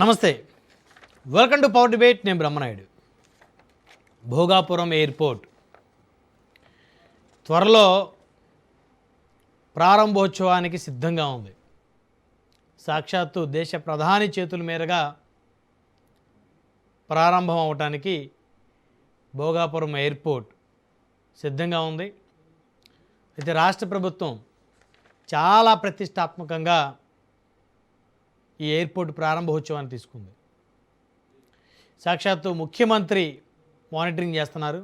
నమస్తే, welcome to power debate. నేను Brahmanaidu. Bhogapuram airport త్వరలో ప్రారంభోత్సవానికి సిద్ధంగా ఉంది. సాక్షాత్తు దేశ ప్రధాని చేతుల మీదుగా ప్రారంభం అవటానికి భోగాపురం ఎయిర్పోర్ట్ సిద్ధంగా ఉంది. అయితే రాష్ట్ర ప్రభుత్వం చాలా ప్రతిష్టాత్మకంగా ఈ ఎయిర్పోర్ట్ ప్రారంభోత్సవాన్ని తీసుకుంది. సాక్షాత్తు ముఖ్యమంత్రి మానిటరింగ్ చేస్తున్నారు.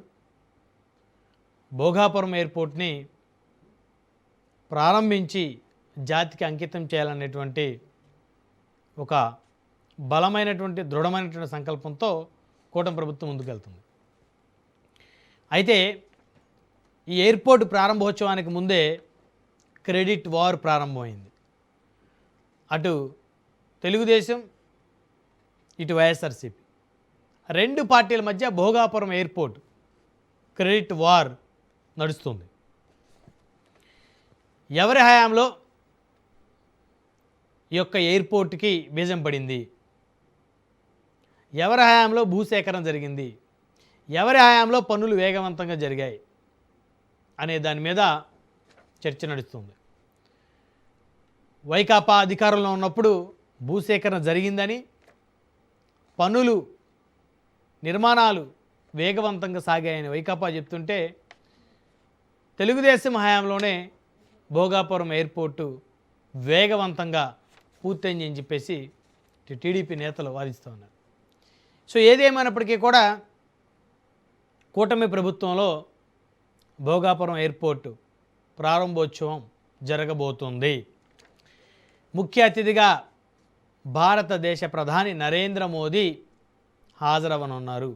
భోగాపురం ఎయిర్పోర్ట్ని ప్రారంభించి జాతికి అంకితం చేయాలనేటువంటి ఒక బలమైనటువంటి దృఢమైనటువంటి సంకల్పంతో కూటమి ప్రభుత్వం ముందుకెళ్తుంది. అయితే ఈ ఎయిర్పోర్ట్ ప్రారంభోత్సవానికి ముందే క్రెడిట్ వార్ ప్రారంభమైంది. అటు తెలుగుదేశం, ఇటు వైఎస్ఆర్సీపీ రెండు పార్టీల మధ్య భోగాపురం ఎయిర్పోర్ట్ క్రెడిట్ వార్ నడుస్తుంది. ఎవరి హయాంలో ఈ యొక్క ఎయిర్పోర్ట్కి బీజం పడింది, ఎవరి హయాంలో భూసేకరణ జరిగింది, ఎవరి హయాంలో పనులు వేగవంతంగా జరిగాయి అనే దాని మీద చర్చ నడుస్తుంది. వైకాపా అధికారంలో ఉన్నప్పుడు భూసేకరణ జరిగిందని, పనులు నిర్మాణాలు వేగవంతంగా సాగాయని వైకాపా చెప్తుంటే, తెలుగుదేశం హయాంలోనే భోగాపురం ఎయిర్పోర్టు వేగవంతంగా పూర్తయింది అని చెప్పేసి టీడీపీ నేతలు వాదిస్తూ ఉన్నారు. సో ఏదేమైనప్పటికీ కూడా కూటమి ప్రభుత్వంలో భోగాపురం ఎయిర్పోర్టు ప్రారంభోత్సవం జరగబోతుంది. ముఖ్య అతిథిగా భారతదేశ ప్రధాని నరేంద్ర మోదీ హాజరవనున్నారు.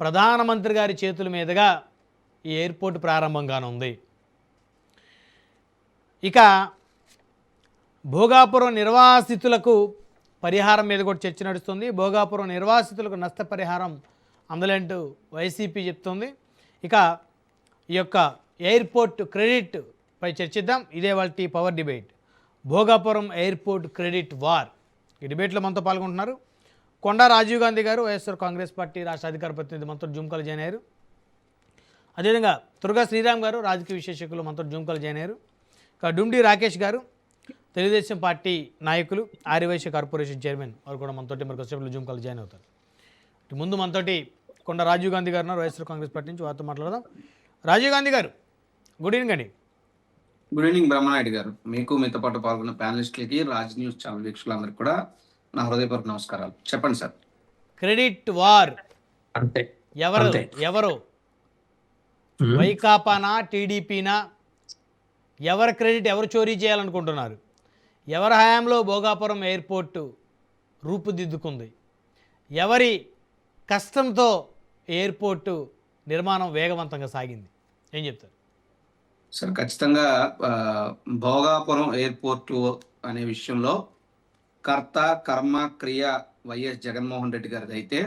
ప్రధానమంత్రి గారి చేతుల మీదుగా ఈ ఎయిర్పోర్ట్ ప్రారంభం కానుంది. ఇక భోగాపురం నిర్వాసితులకు పరిహారం మీద కూడా చర్చ నడుస్తుంది. భోగాపురం నిర్వాసితులకు నష్టపరిహారం అందలంటూ వైసీపీ చెప్తుంది. ఇక ఈ యొక్క ఎయిర్పోర్ట్ క్రెడిట్ పై చర్చిద్దాం. ఇదే వాళ్ళ power debate. Bhogapuram airport credit war. ఈ డిబేట్లో మనతో పాల్గొంటున్నారు కొండా రాజీవ్ గాంధీ గారు, వైఎస్ఆర్ కాంగ్రెస్ పార్టీ రాష్ట్ర అధికార ప్రతినిధి, మనతో జూమ్ కాల్ జాయిన్ అయ్యారు. అదేవిధంగా తుర్గా శ్రీరామ్ గారు, రాజకీయ విశ్లేషకులు, మనతో జూమ్ కాల్ జాయిన్ అయ్యారు. ఇక డుండి రాకేష్ గారు, తెలుగుదేశం పార్టీ నాయకులు, ఆర్యవైశ్య కార్పొరేషన్ చైర్మన్, వారు కూడా మనతోటి మరి కొద్దిసేపట్లో జూమ్ కాల్ జాయిన్ అవుతారు. ముందు మనతోటి కొండా రాజీవ్ గాంధీ గారు ఉన్నారు, వైఎస్ఆర్ కాంగ్రెస్ పార్టీ నుంచి. వారితో మాట్లాడదాం. రాజీవ్ గాంధీ గారు, గుడ్ ఈవినింగ్ అండి. గుడ్ ఈవినింగ్ బ్రహ్మనాయుడు గారు. మీకు మీతో పాటు పాల్గొన్న ప్యానలిస్టులకి, రాజ్ న్యూస్ ఛానల్ వీక్షకులందరికీ కూడా నా హృదయపూర్వక నమస్కారాలు. చెప్పండి సార్. క్రెడిట్ వార్ అంటే ఎవరు వైకాపానా, టీడీపీనా? ఎవరి క్రెడిట్ ఎవరు చోరీ చేయాలనుకుంటున్నారు? ఎవరి హయాంలో భోగాపురం ఎయిర్పోర్టు రూపుదిద్దుకుంది? ఎవరి కష్టంతో ఎయిర్పోర్టు నిర్మాణం వేగవంతంగా సాగింది? ఏం చెప్తారు సార్? ఖచ్చితంగా భోగాపురం ఎయిర్పోర్టు అనే విషయంలో కర్త కర్మ క్రియ వైఎస్ జగన్మోహన్ రెడ్డి గారిది అయితే,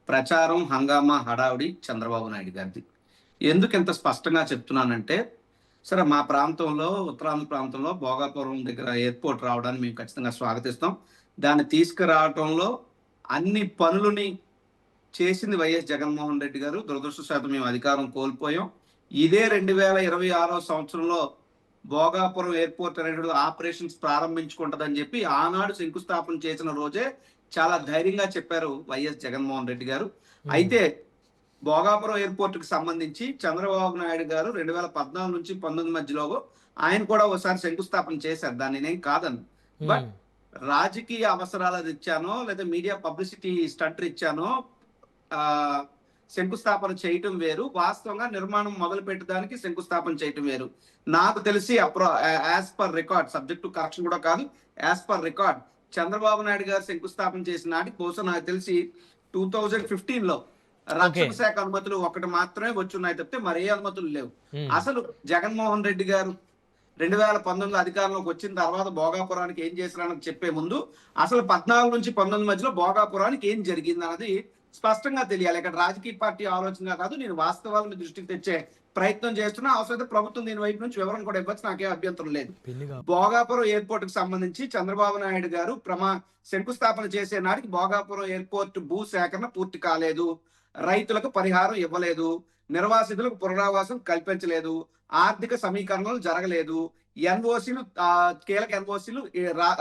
ప్రచారం హంగామా హడావుడి చంద్రబాబు నాయుడు గారిది. ఎందుకు ఇంత స్పష్టంగా చెప్తున్నానంటే, సరే మా ప్రాంతంలో, ఉత్తరాంధ్ర ప్రాంతంలో భోగాపురం దగ్గర ఎయిర్పోర్ట్ రావడాన్ని మేము ఖచ్చితంగా స్వాగతిస్తాం. దాన్ని తీసుకురావడంలో అన్ని పనులని చేసింది వైఎస్ జగన్మోహన్ రెడ్డి గారు. దురదృష్టవశాత్తు మేము అధికారం కోల్పోయాం. ఇదే 2026 సంవత్సరంలో భోగాపురం ఎయిర్పోర్ట్ అనేటువంటి ఆపరేషన్స్ ప్రారంభించుకుంటుందని చెప్పి ఆనాడు శంకుస్థాపన చేసిన రోజే చాలా ధైర్యంగా చెప్పారు వైఎస్ జగన్మోహన్ రెడ్డి గారు. అయితే భోగాపురం ఎయిర్పోర్ట్ కి సంబంధించి చంద్రబాబు నాయుడు గారు 2014 నుంచి 19 మధ్యలో ఆయన కూడా ఒకసారి శంకుస్థాపన చేశారు. దాన్ని నేను కాదను. బట్ రాజకీయ అవసరాల రీత్యానో లేదా మీడియా పబ్లిసిటీ స్టంట్ రీత్యానో శంకుస్థాపన చేయటం వేరు, వాస్తవంగా నిర్మాణం మొదలు పెట్టడానికి శంకుస్థాపన చేయటం వేరు. నాకు తెలిసి as per record, subject to correction కూడా కాదు, as per record Chandrababu Naidu గారు శంకుస్థాపన చేసిన నాటికి బహుశా నాకు తెలిసి 2015లో రక్షణ శాఖ అనుమతులు ఒకటి మాత్రమే వచ్చున్నాయి తప్పితే మరే అనుమతులు లేవు. అసలు జగన్మోహన్ రెడ్డి గారు 2019లో అధికారంలోకి వచ్చిన తర్వాత భోగాపురానికి ఏం చేశారని చెప్పే ముందు అసలు 14 నుంచి 19 మధ్యలో భోగాపురానికి ఏం జరిగింది అన్నది స్పష్టంగా తెలియాలి. ఇక్కడ రాజకీయ పార్టీ ఆలోచనగా కాదు, నేను వాస్తవాలను దృష్టికి తెచ్చే ప్రయత్నం చేస్తున్నా. అవసరమైతే ప్రభుత్వం దీని వైపు నుంచి వివరణ కూడా ఇవ్వచ్చు, నాకేం అభ్యంతరం లేదు. భోగాపురం ఎయిర్పోర్ట్ కు సంబంధించి చంద్రబాబు నాయుడు గారు శంకుస్థాపన చేసే నాటికి భోగాపురం ఎయిర్పోర్ట్ భూ సేకరణ పూర్తి కాలేదు, రైతులకు పరిహారం ఇవ్వలేదు, నిర్వాసితులకు పునరావాసం కల్పించలేదు, ఆర్థిక సమీకరణలు జరగలేదు, ఎన్ఓసీలు కీలక ఎన్ఓసీలు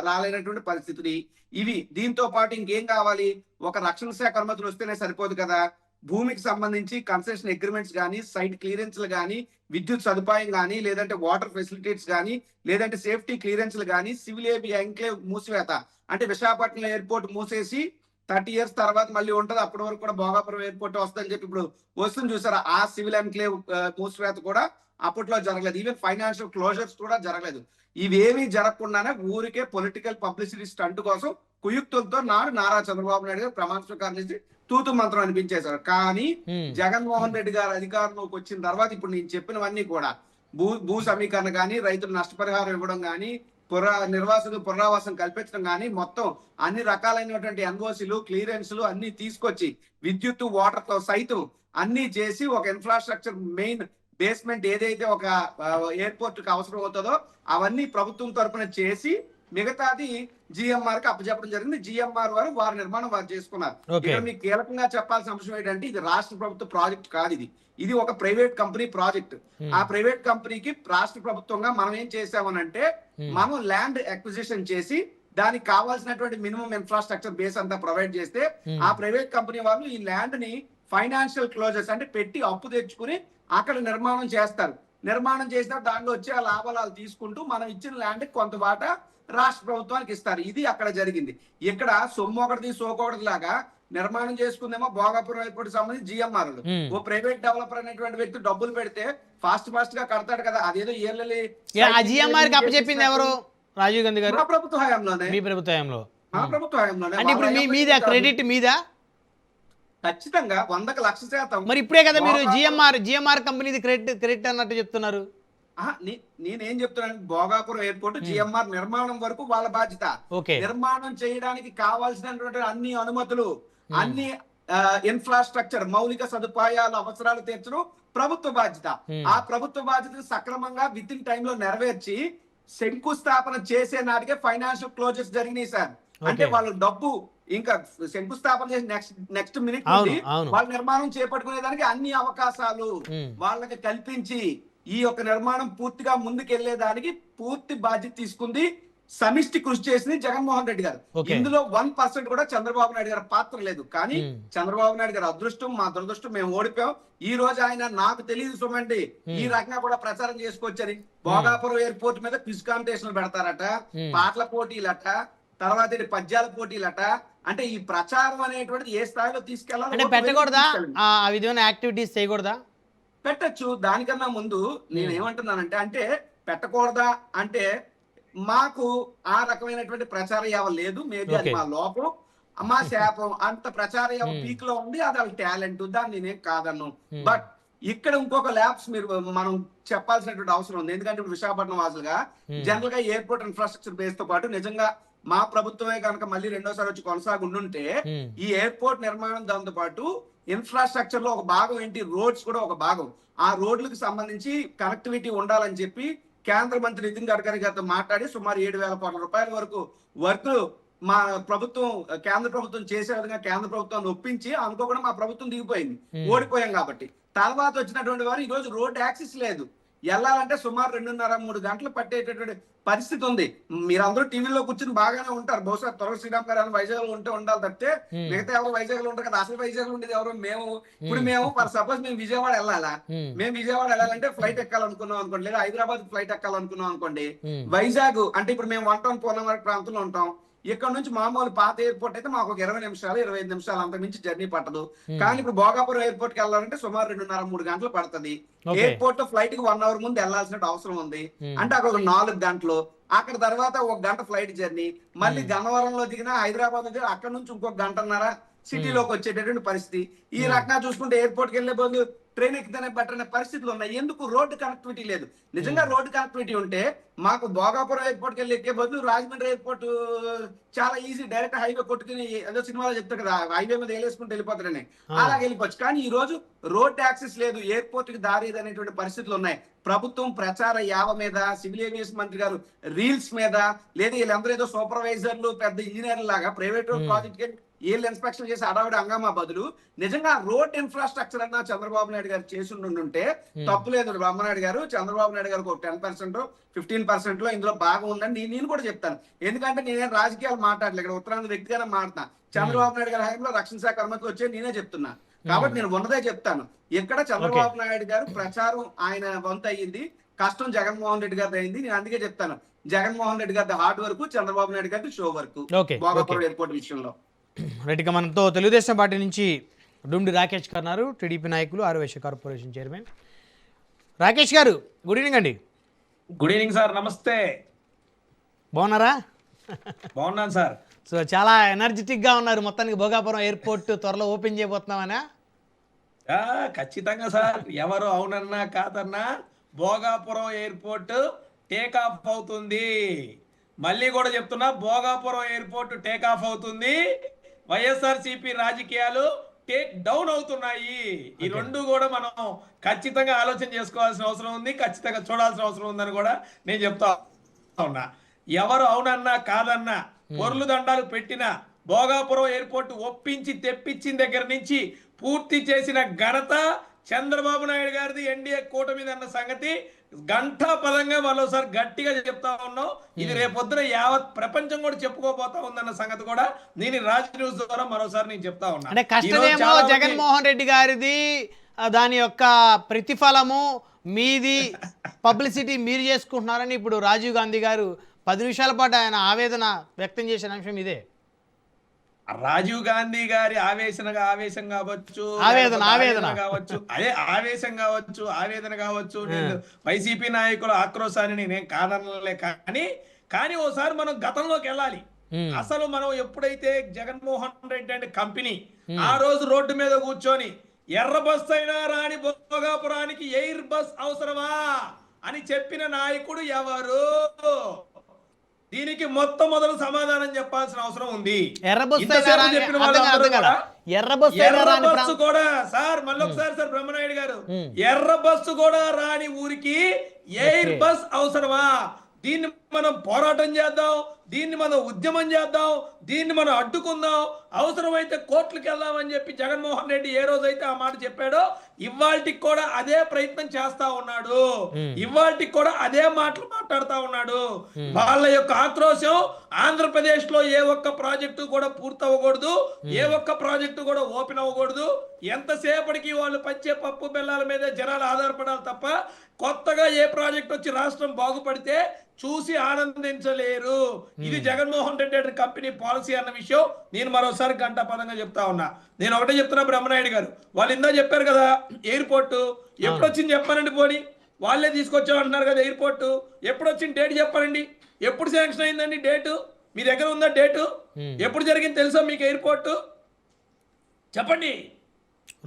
రాలేనటువంటి పరిస్థితులు ఇవి. దీంతో పాటు ఇంకేం కావాలి? ఒక రక్షణ శాఖ అనుమతులు వస్తేనే సరిపోదు కదా, భూమికి సంబంధించి కన్సెషన్ అగ్రిమెంట్స్ కానీ, సైట్ క్లియరెన్స్లు కానీ, విద్యుత్ సదుపాయం కానీ, లేదంటే వాటర్ ఫెసిలిటీస్ కానీ, లేదంటే సేఫ్టీ క్లియరెన్స్లు కానీ, సివిల్ ఎంక్లేవ్ మూసివేత అంటే విశాఖపట్నం ఎయిర్పోర్ట్ మూసేసి 30 years తర్వాత మళ్ళీ ఉంటది, అప్పటి వరకు కూడా భోగాపురం ఎయిర్పోర్ట్ వస్తుందని చెప్పి ఇప్పుడు వస్తుంది చూసారా, ఆ సివిల్ ఎంక్లేవ్ మూసివేత కూడా అప్పట్లో జరగలేదు. ఈవెన్ ఫైనాన్షియల్ క్లోజర్స్ కూడా జరగలేదు. ఇవేమీ జరగకుండానే ఊరికే పొలిటికల్ పబ్లిసిటీ స్టంట్ కోసం కుయుక్తులతో నారా చంద్రబాబు నాయుడు గారు ప్రమాణ స్వీకారం చేసి తూతు మంత్రం అనిపించేశారు. కానీ జగన్మోహన్ రెడ్డి గారు అధికారంలోకి వచ్చిన తర్వాత ఇప్పుడు నేను చెప్పినవన్నీ కూడా భూ సమీకరణ కానీ, రైతులు నష్టపరిహారం ఇవ్వడం కానీ, నిర్వాసితులు పునరావాసం కల్పించడం కానీ, మొత్తం అన్ని రకాలైనటువంటి ఎన్ఓసీలు క్లియరెన్స్లు అన్ని తీసుకొచ్చి విద్యుత్ వాటర్ తో సైతం అన్ని చేసి ఒక ఇన్ఫ్రాస్ట్రక్చర్ మెయిన్ బేస్మెంట్ ఏదైతే ఒక ఎయిర్పోర్ట్ కి అవసరం అవుతుందో అవన్నీ ప్రభుత్వం తరఫున చేసి మిగతాది జిఎంఆర్ కి అప్పచెప్పడం జరిగింది. జిఎంఆర్ వారు వారి నిర్మాణం వారు చేసుకున్నారు. ఇక్కడ మీకు కీలకంగా చెప్పాల్సిన అంశం ఏంటంటే ఇది రాష్ట్ర ప్రభుత్వ ప్రాజెక్ట్ కాదు, ఇది ఒక ప్రైవేట్ కంపెనీ ప్రాజెక్ట్. ఆ ప్రైవేట్ కంపెనీకి రాష్ట్ర ప్రభుత్వంగా మనం ఏం చేసామనంటే మనం ల్యాండ్ అక్విజిషన్ చేసి దానికి కావాల్సినటువంటి మినిమం ఇన్ఫ్రాస్ట్రక్చర్ బేస్ అంతా ప్రొవైడ్ చేస్తే ఆ ప్రైవేట్ కంపెనీ వాళ్ళు ఈ ల్యాండ్ ని ఫైనాన్షియల్ క్లోజర్స్ అంటే పెట్టి అప్పు తెచ్చుకుని అక్కడ నిర్మాణం చేస్తారు. నిర్మాణం చేసిన దాంట్లో వచ్చే ఆ లాభాలు తీసుకుంటూ మనం ఇచ్చిన ల్యాండ్ కొంత వాటా రాష్ట్ర ప్రభుత్వానికి ఇస్తారు. ఇది అక్కడ జరిగింది. ఇక్కడ సొమ్ము ఒకటిది సోకొకటి లాగా నిర్మాణం చేసుకుందేమో భోగాపురం ఎయిర్పోర్ట్ సంబంధించి జిఎంఆర్ ఓ ప్రైవేట్ డెవలపర్ అనేటువంటి వ్యక్తి డబ్బులు పెడితే ఫాస్ట్ గా కడతాడు కదా, అదేదో జిఎంఆర్ కి అప్పచెప్పింది ఎవరు? రాజీవ్ గాంధీ గారు. మా ప్రభుత్వ హయాంలోనే. మీ ప్రభుత్వ హయాంలో? మా ప్రభుత్వ హయాంలోనే. అంటే ఇప్పుడు మీద క్రెడిట్ మీద ఖచ్చితంగా 100% మరి ఇప్పుడే కదా మీరు జిఎంఆర్ కంపెనీది క్రెడిట్ అన్నట్టు చెప్తున్నారు. నేనేం చెప్తున్నాను, భోగాపురం ఎయిర్పోర్ట్ జిఎంఆర్ నిర్మాణం వరకు వాళ్ళ బాధ్యత. నిర్మాణం చేయడానికి కావాల్సినటువంటి అన్ని అనుమతులు, అన్ని ఇన్ఫ్రాస్ట్రక్చర్ మౌలిక సదుపాయాల అవసరాలు తీర్చడం ప్రభుత్వ బాధ్యత. ఆ ప్రభుత్వ బాధ్యతను సక్రమంగా విత్ ఇన్ టైమ్ లో నెరవేర్చి శంకుస్థాపన చేసే నాటికే ఫైనాన్షియల్ క్లోజర్స్ జరిగినాయి సార్. అంటే వాళ్ళ డబ్బు ఇంకా శంకుస్థాపన చేసి నెక్స్ట్ మినిట్ వాళ్ళ నిర్మాణం చేపట్టుకునేదానికి అన్ని అవకాశాలు వాళ్ళకి కల్పించి ఈ యొక్క నిర్మాణం పూర్తిగా ముందుకెళ్లేదానికి పూర్తి బాధ్యత తీసుకుంది, సమిష్టి కృషి చేసింది జగన్మోహన్ రెడ్డి గారు. ఇందులో 1% కూడా చంద్రబాబు నాయుడు గారి పాత్ర లేదు. కానీ చంద్రబాబు నాయుడు గారి అదృష్టం, మా దురదృష్టం, మేము ఓడిపోయాం. ఈ రోజు ఆయన నాకు తెలియదు సుమండి ఈ రకంగా కూడా ప్రచారం చేసుకొచ్చారు. భోగాపురం ఎయిర్పోర్ట్ మీద క్విజ్ కాంపిటీషన్లు పెడతారట, పాటల పోటీలట, తర్వాత పద్యాల పోటీలట. అంటే ఈ ప్రచారం అనేటువంటిది ఏ స్థాయిలో తీసుకెళ్ళాలి, పెట్టకూడదా? ఆ విధమైన యాక్టివిటీస్ చేయకూడదా? పెట్టచ్చు. దానికన్నా ముందు నేను ఏమంటున్నానంటే, అంటే పెట్టకూడదా అంటే మాకు ఆ రకమైనటువంటి ప్రచార యావ లేదు. మేబీ అది మా లోపం, మా శాపం. అంత ప్రచార యావ పీక్ లో ఉంది, అది వాళ్ళ టాలెంట్, దాన్ని నేనేం కాదన్ను. బట్ ఇక్కడ ఇంకొక ల్యాబ్స్ మనం చెప్పాల్సినటువంటి అవసరం ఉంది. ఎందుకంటే ఇప్పుడు విశాఖపట్నం వాసులుగా జనరల్ గా ఎయిర్పోర్ట్ ఇన్ఫ్రాస్ట్రక్చర్ బేస్ తో పాటు నిజంగా మా ప్రభుత్వమే కనుక మళ్ళీ రెండోసారి వచ్చి కొనసాగుండుంటే ఈ ఎయిర్పోర్ట్ నిర్మాణం దాంతో పాటు ఇన్ఫ్రాస్ట్రక్చర్ లో ఒక భాగం ఏంటి, రోడ్స్ కూడా ఒక భాగం. ఆ రోడ్లకు సంబంధించి కనెక్టివిటీ ఉండాలని చెప్పి కేంద్ర మంత్రి నితిన్ గడ్కరీ గారితో మాట్లాడి సుమారు 7,000 కోట్ల రూపాయల వరకు వర్క్ మా ప్రభుత్వం కేంద్ర ప్రభుత్వం చేసే విధంగా కేంద్ర ప్రభుత్వాన్ని ఒప్పించి అనుకోకుండా మా ప్రభుత్వం దిగిపోయింది, ఓడిపోయాం కాబట్టి. తర్వాత వచ్చినటువంటి వారు ఈ రోజు రోడ్ యాక్సెస్ లేదు, వెళ్ళాలంటే సుమారు 2.5-3 గంటలు పట్టేటటువంటి పరిస్థితి ఉంది. మీరందరూ టీవీలో కూర్చుని బాగానే ఉంటారు, బహుశా త్వరగా శ్రీరామ్ గారు అని వైజాగ్ లో ఉండాలి తప్పితే మిగతా ఎవరు వైజాగ్ లో ఉంటారు కదా. అసలు వైజాగ్ లో ఉండేది ఎవరు? మేము. ఇప్పుడు మేము సపోజ్ మేము విజయవాడ వెళ్ళాలా, మేము విజయవాడ వెళ్ళాలంటే ఫ్లైట్ ఎక్కాలనుకున్నాం అనుకోండి, లేదా హైదరాబాద్ ఫ్లైట్ ఎక్కాలనుకున్నాం అనుకోండి, వైజాగ్ అంటే ఇప్పుడు మేము 1 టౌన్ పూర్ణ ప్రాంతంలో ఉంటాం. ఇక్కడ నుంచి మామూలు పాత ఎయిర్పోర్ట్ అయితే మాకు ఒక 20 నిమిషాలు 25 నిమిషాలు అంత మించి జర్నీ పట్టదు. కానీ ఇప్పుడు భోగాపురం ఎయిర్పోర్ట్ కి వెళ్ళాలంటే సుమారు 2.5-3 గంటలు పడుతుంది. ఎయిర్పోర్ట్ లో ఫ్లైట్ కి 1 అవర్ ముందు వెళ్లాల్సిన అవసరం ఉంది. అంటే అక్కడ ఒక 4 గంటలు, అక్కడ తర్వాత 1 గంట ఫ్లైట్ జర్నీ, మళ్ళీ గన్నవరంలో దిగినా హైదరాబాద్ నుంచి అక్కడ నుంచి ఇంకొక 1.5 గంటన్నర సిటీలోకి వచ్చేటటువంటి పరిస్థితి. ఈ రకంగా చూసుకుంటే ఎయిర్పోర్ట్ కి వెళ్లే బదులు ట్రైన్ ఎక్కితేనే బెటర్ అనే పరిస్థితులు ఉన్నాయి. ఎందుకు రోడ్డు కనెక్టివిటీ లేదు. నిజంగా రోడ్డు కనెక్టివిటీ ఉంటే మాకు భోగాపురం ఎయిర్పోర్ట్కి వెళ్ళి ఎక్కే బదులు రాజమండ్రి ఎయిర్పోర్ట్ చాలా ఈజీ, డైరెక్ట్ హైవే కొట్టుకుని ఏదో సినిమాలో చెప్తారు కదా హైవే మీద వేలేసుకుంటూ వెళ్ళిపోతారని, అలాగే వెళ్ళిపోవచ్చు. కానీ ఈ రోజు రోడ్ యాక్సెస్ లేదు, ఎయిర్పోర్ట్ కి దారి అనేటువంటి పరిస్థితులు ఉన్నాయి. ప్రభుత్వం ప్రచార యావ మీద, సివిల్ ఏవియేషన్ మంత్రి గారు రీల్స్ మీద, లేదా వీళ్ళందరూ ఏదో సూపర్వైజర్లు పెద్ద ఇంజనీర్ల లాగా ప్రైవేట్ ప్రాజెక్ట్ కి వీళ్ళు ఇన్స్పెక్షన్ చేసి అడవిడ హంగామా బదులు నిజంగా రోడ్ ఇన్ఫ్రాస్ట్రక్చర్ అన్న చంద్రబాబు నాయుడు గారు చేసి ఉంటే తప్పులేదు. బ్రహ్మనాయుడు గారు, చంద్రబాబు నాయుడు గారు 10% 15% లో ఇందులో భాగం ఉందని నేను కూడా చెప్తాను. ఎందుకంటే నేనేం రాజకీయాలు మాట్లాడలేదు, ఇక్కడ ఉత్తరాంధ్ర వ్యక్తిగానే మాట్లాడుతున్నా. చంద్రబాబు నాయుడు గారి హయాంలో రక్షణ శాఖ అనుమతి వచ్చే నేనే చెప్తున్నా. కాబట్టి నేను ఉన్నదే చెప్తాను. ఎక్కడ చంద్రబాబు నాయుడు గారు ప్రచారం ఆయన వంతు అయ్యింది, కష్టం జగన్మోహన్ రెడ్డి గారి అయింది. నేను అందుకే చెప్తాను, జగన్మోహన్ రెడ్డి గారి హార్డ్ వర్క్, చంద్రబాబు నాయుడు గారి షో వర్క్ భోగాపురం ఎయిర్పోర్ట్ విషయంలో. రైట్, ఇక మనతో తెలుగుదేశం పార్టీ నుంచి డుమ్డి రాకేష్ గారు, టీడీపీ నాయకులు, Aryavysya corporation chairman. Rakesh garu, good evening అండి. గుడ్ ఈవినింగ్ సార్, నమస్తే. బాగున్నారా? బాగున్నాను సార్. సో చాలా ఎనర్జెటిక్గా ఉన్నారు. మొత్తానికి భోగాపురం ఎయిర్పోర్ట్ త్వరలో ఓపెన్ చేయబోతున్నామనా? ఖచ్చితంగా సార్, ఎవరు అవునన్నా కాదన్నా భోగాపురం ఎయిర్పోర్ట్ టేక్ ఆఫ్ అవుతుంది. మళ్ళీ కూడా చెప్తున్నా, భోగాపురం ఎయిర్పోర్ట్ టేక్ ఆఫ్ అవుతుంది. వైఎస్ఆర్సీపీ రాజకీయాలు టేక్ డౌన్ అవుతున్నాయి. ఈ రెండు కూడా మనం ఖచ్చితంగా ఆలోచన చేసుకోవాల్సిన అవసరం ఉంది, ఖచ్చితంగా చూడాల్సిన అవసరం ఉందని కూడా నేను చెప్తా ఉన్నా. ఎవరు అవునన్నా కాదన్నా, పొర్లు దండాలు పెట్టిన భోగాపురం ఎయిర్పోర్ట్ ఒప్పించి తెప్పించిన దగ్గర నుంచి పూర్తి చేసిన ఘనత చంద్రబాబు నాయుడు గారిది, ఎన్డీఏ కూటమి అన్న సంగతి గంటా పదంగా మరోసారి గట్టిగా చెప్తా ఉన్నాం. ఇది రేపొద్దున యావత్ ప్రపంచం కూడా చెప్పుకోబోతా ఉందన్న సంగతి కూడా నేను రాజ్ న్యూస్ ద్వారా మరోసారి నేను చెప్తా ఉన్నా. అంటే కష్టమేమో జగన్మోహన్ రెడ్డి గారిది, దాని యొక్క ప్రతిఫలము మీది, పబ్లిసిటీ మీరు చేసుకుంటున్నారని ఇప్పుడు రాజీవ్ గాంధీ గారు 10 నిమిషాల పాటు ఆయన ఆవేదన వ్యక్తం చేసిన అంశం ఇదే. రాజీవ్ గాంధీ గారి ఆవేశం కావచ్చు, ఆవేదన కావచ్చు, అదే ఆవేశం కావచ్చు, ఆవేదన కావచ్చు, నేను వైసీపీ నాయకుల ఆక్రోశాన్ని నేనేం కాదనలే. కానీ ఓసారి మనం గతంలోకి వెళ్ళాలి. అసలు మనం ఎప్పుడైతే జగన్మోహన్ రెడ్డి అంటే కంపెనీ ఆ రోజు రోడ్డు మీద కూర్చొని ఎర్ర బస్ అయినా రాని భోగాపురానికి ఎయిర్ బస్ అవసరమా అని చెప్పిన నాయకుడు ఎవరు? దీనికి మొదలు సమాధానం చెప్పాల్సిన అవసరం ఉంది. ఎర్ర బస్సు కూడా సార్, మళ్ళొకసారి సార్ బ్రహ్మనాయుడు గారు, ఎర్ర బస్సు కూడా రాని ఊరికి ఎయిర్ బస్ అవసరమా? దీన్ని మనం పోరాటం చేద్దాం, దీన్ని మనం ఉద్యమం చేద్దాం, దీన్ని మనం అడ్డుకుందాం, అవసరమైతే కోర్టులకు వెళ్దామని చెప్పి జగన్మోహన్ రెడ్డి ఏ రోజైతే ఆ మాట చెప్పాడో ఇవాళకి కూడా అదే ప్రయత్నం చేస్తా ఉన్నాడు. ఇవాళకి కూడా అదే మాటలు మాట్లాడుతా ఉన్నాడు. వాళ్ళ యొక్క ఆక్రోశం, ఆంధ్రప్రదేశ్ లో ఏ ఒక్క ప్రాజెక్టు కూడా పూర్తి అవ్వకూడదు, ఏ ఒక్క ప్రాజెక్టు కూడా ఓపెన్ అవ్వకూడదు. ఎంతసేపటికి వాళ్ళు పంచే పప్పు బెల్లాల మీద జనాలు ఆధారపడాలి తప్ప కొత్తగా ఏ ప్రాజెక్ట్ వచ్చి రాష్ట్రం బాగుపడితే చూసి ఆనందించలేరు. ఇది జగన్మోహన్ రెడ్డి కంపెనీ పాలసీ అన్న విషయం నేను మరోసారి గంటా పదంగా చెప్తా ఉన్నా. నేను ఒకటే చెప్తున్నా, బ్రహ్మనాయుడు గారు వాళ్ళు ఇందా చెప్పారు కదా ఎయిర్పోర్ట్ ఎప్పుడు వచ్చింది చెప్పానండి, పోనీ వాళ్ళే తీసుకొచ్చామంటున్నారు కదా. ఎయిర్పోర్ట్ ఎప్పుడు వచ్చింది డేట్ చెప్పానండి, ఎప్పుడు శాంక్షన్ అయిందండి డేటు? మీ దగ్గర ఉందా డేటు? ఎప్పుడు జరిగింది తెలుసా మీకు ఎయిర్పోర్ట్? చెప్పండి.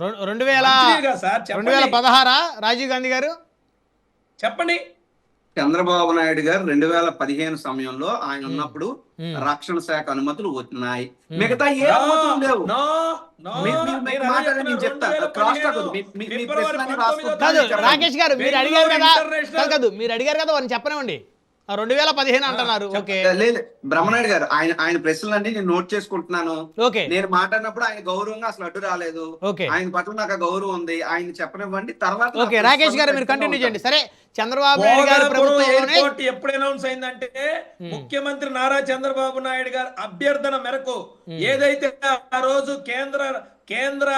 2016 రాజీవ్ గాంధీ గారు చెప్పండి. చంద్రబాబు నాయుడు గారు 2015 సమయంలో ఆయన ఉన్నప్పుడు రక్షణ శాఖ అనుమతులు ఉన్నాయి, మిగతా ఏ అనుమతులు లేవు. రాకేష్ గారు మీరు అడిగారు కదా, మీరు అడిగారు కదా వారిని చెప్పనివ్వండి. 2015 అంటున్నారు. లేదు బ్రహ్మనాయుడు గారు, ఆయన ప్రశ్నలన్నీ నేను నోట్ చేసుకుంటున్నాను. నేను మాట్లాడినప్పుడు ఆయన గౌరవంగా అసలు అడ్డు రాలేదు. ఆయన పట్ల నాకు గౌరవం ఉంది, ఆయన చెప్పనివ్వండి. తర్వాత రాకేష్ గారు మీరు కంటిన్యూ చేయండి. సరే, చంద్రబాబు నాయుడు గారు ఎయిర్పోర్ట్ ఎప్పుడు అనౌన్స్ అయిందంటే ముఖ్యమంత్రి నారా చంద్రబాబు నాయుడు గారు అభ్యర్థన మేరకు ఏదైతే ఆ రోజు కేంద్ర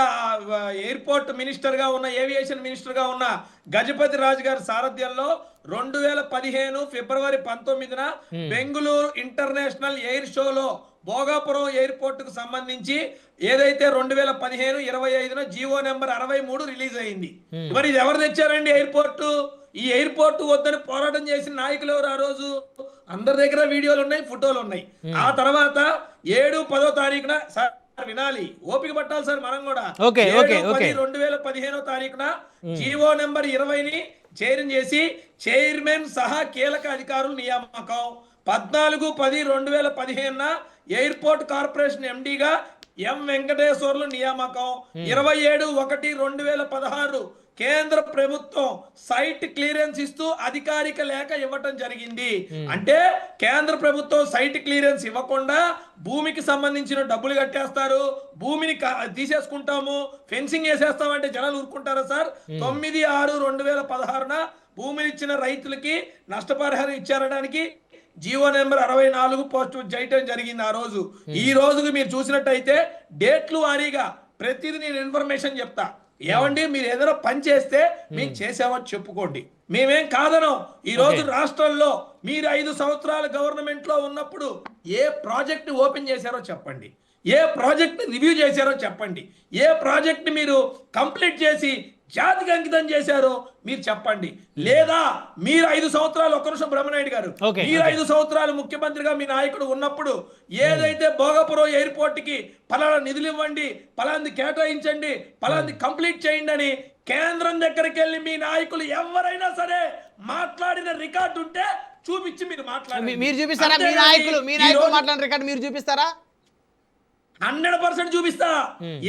ఎయిర్పోర్ట్ మినిస్టర్ గా ఉన్న, ఏవియేషన్ మినిస్టర్ గా ఉన్న గజపతి రాజు గారి సారథ్యంలో 2015 ఫిబ్రవరి 19న బెంగళూరు ఇంటర్నేషనల్ ఎయిర్ షోలో భోగాపురం ఎయిర్పోర్ట్ కు సంబంధించి ఏదైతే 2015-25న జీవో నెంబర్ 63 రిలీజ్ అయింది. మరి ఇది ఎవరు తెచ్చారండి ఎయిర్పోర్ట్? ఈ ఎయిర్పోర్ట్ వద్దని పోరాటం చేసిన నాయకులు ఎవరు ఆ రోజు? అందరి దగ్గర వీడియోలు ఉన్నాయి, ఫోటోలు ఉన్నాయి. ఆ తర్వాత 7-10 తారీఖున వినాలి, ఓపిక పట్టాలి సార్ మనం కూడా. Okay, okay, okay. 7/10/2015 తారీఖున జీవో నెంబర్ 20ని చైర్మన్ చేసి చైర్మన్ సహా కీలక అధికారుల నియామకం. 14/10/2015 ఎయిర్పోర్ట్ కార్పొరేషన్ ఎండిగా ఎం వెంకటేశ్వర్లు నియామకం. 27/1/2016 కేంద్ర ప్రభుత్వం సైట్ క్లియరెన్స్ ఇస్తూ అధికారిక లేఖ ఇవ్వటం జరిగింది. అంటే కేంద్ర ప్రభుత్వం సైట్ క్లియరెన్స్ ఇవ్వకుండా భూమికి సంబంధించిన డబ్బులు కట్టేస్తారు, భూమిని తీసేసుకుంటాము, ఫెన్సింగ్ వేసేస్తామంటే జనాలు ఊరుకుంటారా సార్? 9/6/2016 భూమిని ఇచ్చిన రైతులకి నష్టపరిహారం ఇచ్చారడానికి జీవో నెంబర్ 64 పోస్ట్ చేయటం జరిగింది ఆ రోజు. ఈ రోజుకి మీరు చూసినట్టయితే డేట్లు వారీగా ప్రతిదీ నేను ఇన్ఫర్మేషన్ చెప్తా. ఏమండి, మీరు ఏదైనా పని చేస్తే మేము చేసామని చెప్పుకోండి, మేమేం కాదనం. ఈ రోజు రాష్ట్రంలో మీరు 5 సంవత్సరాల గవర్నమెంట్ లో ఉన్నప్పుడు ఏ ప్రాజెక్ట్ ఓపెన్ చేశారో చెప్పండి, ఏ ప్రాజెక్ట్ రివ్యూ చేశారో చెప్పండి, ఏ ప్రాజెక్ట్ మీరు కంప్లీట్ చేసి జాతికి అంకితం చేశారో మీరు చెప్పండి. లేదా మీరు 5 సంవత్సరాలు, ఒక్క నిమిషం బ్రహ్మనాయుడు గారు, మీరు 5 సంవత్సరాలు ముఖ్యమంత్రిగా మీ నాయకుడు ఉన్నప్పుడు ఏదైతే భోగాపురం ఎయిర్పోర్ట్ కి పలానా నిధులు ఇవ్వండి, పలాంది కేటాయించండి, పలాంది కంప్లీట్ చేయండి అని కేంద్రం దగ్గరికి వెళ్ళి మీ నాయకులు ఎవరైనా సరే మాట్లాడిన రికార్డు ఉంటే చూపించి మీరు మాట్లాడండి. మీరు చూపిస్తారా? మీ నాయకులు మాట్లాడిన రికార్డు మీరు చూపిస్తారా? 100% చూపిస్తా.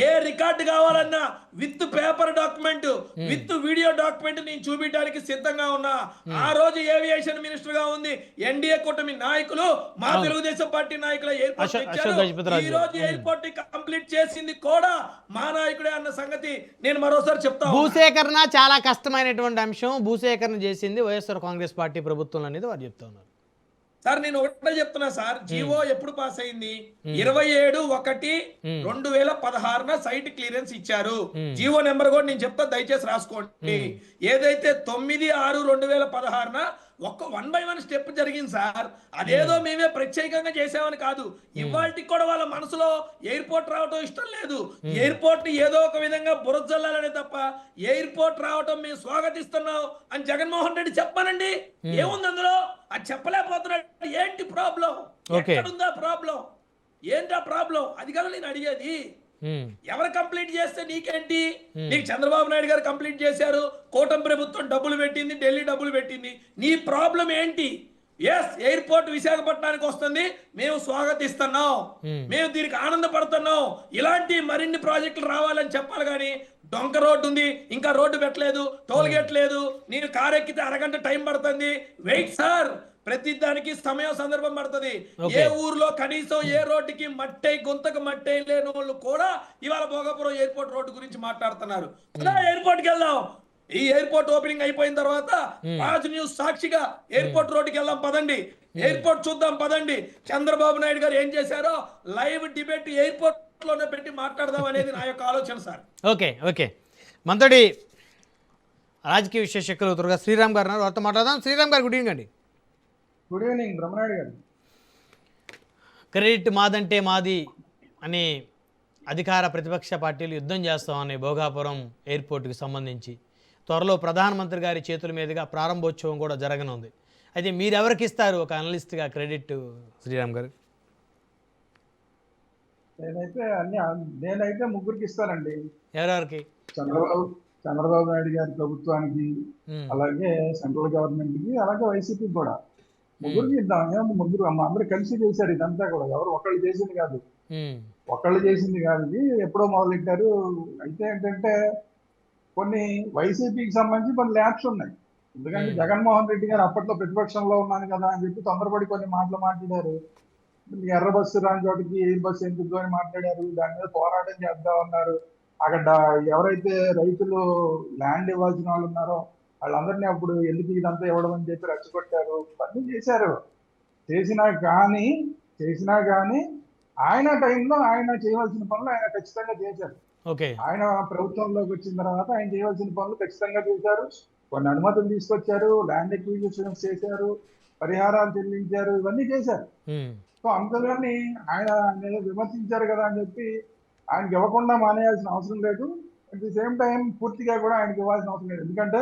ఏ రికార్డు కావాలన్నా with paper document, with video document నేను చూపించడానికి సిద్ధంగా ఉన్నా. ఆ రోజు ఏవియేషన్ మినిస్టర్ గా ఉంది ఎన్డీఏ కూటమి నాయకులు, మా తెలుగుదేశం పార్టీ నాయకుల ఎయిర్పోర్ట్ ఈ రోజు ఎయిర్పోర్ట్ కంప్లీట్ చేసింది కూడా మా నాయకుడే అన్న సంగతి నేను మరోసారి చెప్తా. భూసేకరణ చాలా కష్టమైనటువంటి అంశం, భూసేకరణ చేసింది వైఎస్ఆర్ కాంగ్రెస్ పార్టీ ప్రభుత్వం అనేది వారు చెప్తా ఉన్నారు. సార్ నేను ఒకటే చెప్తున్నా సార్, జీవో ఎప్పుడు పాస్ అయింది? 27/1/2016 సైట్ క్లియరెన్స్ ఇచ్చారు. జీవో నెంబర్ కూడా నేను చెప్తా, దయచేసి రాసుకోండి. ఏదైతే 9/6/2016 ఒక్క 1 by 1 స్టెప్ జరిగింది సార్. అదేదో మేమే ప్రత్యేకంగా చేసామని కాదు, ఇవాళకి కూడా వాళ్ళ మనసులో ఎయిర్పోర్ట్ రావటం ఇష్టం లేదు. ఎయిర్పోర్ట్ ని ఏదో ఒక విధంగా బురజల్లాలనే తప్ప ఎయిర్పోర్ట్ రావటం మేము స్వాగతిస్తున్నాం అని జగన్మోహన్ రెడ్డి చెప్పానండి. ఏముంది అందులో? అది చెప్పలేకపోతున్నాడు. ఏంటి ప్రాబ్లం? ఎక్కడుందా ప్రాబ్లం? ఏంటా ప్రాబ్లం? అది కదా నేను అడిగేది. ఎవరు కంప్లీట్ చేస్తే నీకేంటి? నీకు చంద్రబాబు నాయుడు గారు కంప్లీట్ చేశారు, కూటమి ప్రభుత్వం డబ్బులు పెట్టింది, ఢిల్లీ డబ్బులు పెట్టింది. నీ ప్రాబ్లం ఏంటి? ఎస్, ఎయిర్పోర్ట్ విశాఖపట్నానికి వస్తుంది, మేము స్వాగతిస్తున్నాం, మేము దీనికి ఆనందపడుతున్నాం, ఇలాంటి మరిన్ని ప్రాజెక్టులు రావాలని చెప్పాలి. కానీ డొంక రోడ్డు ఉంది, ఇంకా రోడ్డు పెట్టలేదు, టోల్ గేట్ లేదు, నేను కారు ఎక్కితే అరగంట టైం పడుతుంది. వెయిట్ సార్, ప్రతి దానికి సమయం సందర్భం పడుతుంది. ఏ ఊర్లో కనీసం ఏ రోడ్డుకి మట్టై గుంతకు మట్టై లేని వాళ్ళు కూడా ఇవాళ భోగాపురం ఎయిర్పోర్ట్ రోడ్డు గురించి మాట్లాడుతున్నారు. ఎయిర్పోర్ట్ కి వెళ్దాం. ఈ ఎయిర్పోర్ట్ ఓపెనింగ్ అయిపోయిన తర్వాత రాజ్ న్యూస్ సాక్షిగా ఎయిర్పోర్ట్ రోడ్డుకి వెళ్దాం పదండి, ఎయిర్పోర్ట్ చూద్దాం పదండి. చంద్రబాబు నాయుడు గారు ఏం చేశారో లైవ్ డిబేట్ ఎయిర్పోర్ట్ లోనే పెట్టి మాట్లాడదాం అనేది నా యొక్క ఆలోచన సార్. Okay, okay. మనతోటి రాజకీయ విశ్లేషకులు త్వరగా శ్రీరామ్ గారు వారితో మాట్లాడదాం. శ్రీరామ్ గారు, గుడ్ ఈవినింగ్ అండి. గుడ్ ఈవినింగ్ బ్రహ్మనాయుడు గారు. క్రెడిట్ మాదంటే మాది అని అధికార ప్రతిపక్ష పార్టీలు యుద్ధం చేస్తామని భోగాపురం ఎయిర్పోర్ట్కి సంబంధించి త్వరలో ప్రధానమంత్రి గారి చేతుల మీదుగా ప్రారంభోత్సవం కూడా జరగనుంది. అయితే మీరు ఎవరికి ఇస్తారు ఒక అనలిస్ట్గా క్రెడిట్ శ్రీరామ్ గారు? నేనైతే ముగ్గురికి ఇస్తానండి. ఎవరెవరికి? చంద్రబాబు నాయుడు గారి ప్రభుత్వానికి, అలాగే సెంట్రల్ గవర్నమెంట్ కి, అలాగే వైసీపీ కూడా ముగ్గురికి ఇద్దాం. ముగ్గురు అందరూ కలిసి చేశారు ఇదంతా కూడా. ఎవరు ఒకళ్ళు చేసింది కాదు, ఇది ఎప్పుడో మొదలెట్టారు. అయితే ఏంటంటే కొన్ని వైసీపీకి సంబంధించి కొన్ని ల్యాబ్స్ ఉన్నాయి. ఎందుకంటే జగన్మోహన్ రెడ్డి గారు అప్పట్లో ప్రతిపక్షంలో ఉన్నాను కదా అని చెప్పి తొందరపడి కొన్ని మాటలు మాట్లాడారు. ఎర్ర బస్సు రాని చోటికి ఎయిర్ బస్సు ఎందుకు అని మాట్లాడారు. దాని మీద పోరాటం చేద్దామన్నారు. అక్కడ ఎవరైతే రైతులు ల్యాండ్ ఇవ్వాల్సిన వాళ్ళు ఉన్నారో వాళ్ళందరినీ అప్పుడు ఎందుకు ఇదంతా ఇవ్వడం అని చెప్పి రెచ్చగొట్టారు. అన్నీ చేశారు. చేసినా కానీ ఆయన టైంలో ఆయన చేయవలసిన పనులు ఆయన ఖచ్చితంగా చేశారు. ఆయన ప్రభుత్వంలోకి వచ్చిన తర్వాత ఆయన చేయవలసిన పనులు ఖచ్చితంగా చేశారు. కొన్ని అనుమతులు తీసుకొచ్చారు, ల్యాండ్ ఎక్విజిషన్స్ చేశారు, పరిహారాలు చెల్లించారు, ఇవన్నీ చేశారు. సో అందుకని ఆయన విమర్శించారు కదా అని చెప్పి ఆయనకి ఇవ్వకుండా మానేయాల్సిన అవసరం లేదు. అట్ ది సేమ్ టైం పూర్తిగా కూడా ఆయనకి ఇవ్వాల్సిన అవసరం లేదు. ఎందుకంటే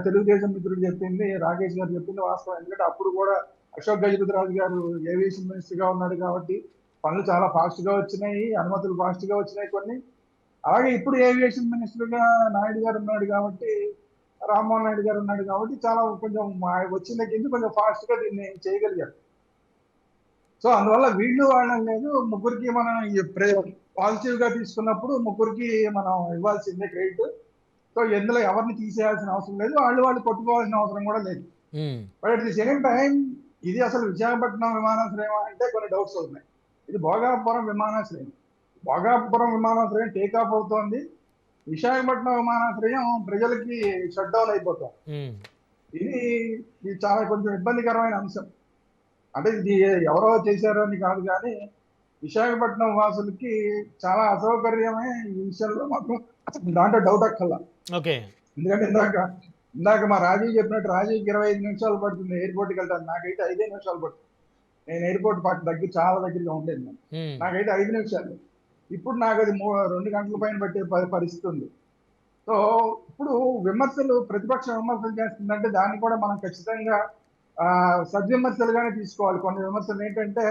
తెలుగుదేశం మిత్రుడు చెప్పింది, రాకేష్ గారు చెప్పింది వాస్తవం. ఎందుకంటే అప్పుడు కూడా అశోక్ గజపతిరాజు గారు ఏవియేషన్ మినిస్టర్ గా ఉన్నాడు కాబట్టి పనులు చాలా ఫాస్ట్ గా వచ్చినాయి, అనుమతులు ఫాస్ట్ గా వచ్చినాయి కొన్ని. అలాగే ఇప్పుడు ఏవియేషన్ మినిస్టర్ గా నాయుడు గారు ఉన్నాడు కాబట్టి, రామ్మోహన్ నాయుడు గారు ఉన్నాడు కాబట్టి చాలా కొంచెం వచ్చిన దగ్గర నుంచి కొంచెం ఫాస్ట్ గా దీన్ని చేయగలిగారు. సో అందువల్ల వీళ్ళు వాళ్ళని లేదు, ముగ్గురికి మనం పాజిటివ్ గా తీసుకున్నప్పుడు ముగ్గురికి మనం ఇవ్వాల్సిందే క్రెడిట్. సో ఇందులో ఎవరిని తీసేయాల్సిన అవసరం లేదు, వాళ్ళు కొట్టుకోవాల్సిన అవసరం కూడా లేదు. But at the same time ఇది అసలు విశాఖపట్నం విమానాశ్రయం అంటే కొన్ని డౌట్స్ ఉన్నాయి. ఇది భోగాపురం విమానాశ్రయం. భోగాపురం విమానాశ్రయం టేకాఫ్ అవుతోంది, విశాఖపట్నం విమానాశ్రయం ప్రజలకి షట్ డౌన్ అయిపోతుంది. ఇది చాలా కొంచెం ఇబ్బందికరమైన అంశం. అంటే ఇది ఎవరో చేశారో అని కాదు, కానీ విశాఖపట్నం వాసులకి చాలా అసౌకర్యమే ఈ విషయంలో మాత్రం, దాంట్లో డౌట్ అక్కర్లా. ఎందుకంటే ఇందాక మా రాజీవ్ చెప్పినట్టు, రాజీవ్కి 25 నిమిషాలు పడుతుంది ఎయిర్పోర్ట్కి వెళ్ళడానికి, నాకైతే 5 నిమిషాలు పడుతుంది. నేను ఎయిర్పోర్ట్ పక్క దగ్గర చాలా దగ్గరగా ఉండేది, నాకైతే 5 నిమిషాలు. ఇప్పుడు నాకు అది 2 గంటల పైన పట్టే పరిస్థితి ఉంది. సో ఇప్పుడు ప్రతిపక్ష విమర్శలు చేస్తుందంటే దాన్ని కూడా మనం ఖచ్చితంగా సద్విమర్శలుగానే తీసుకోవాలి. కొన్ని విమర్శలు ఏంటంటే,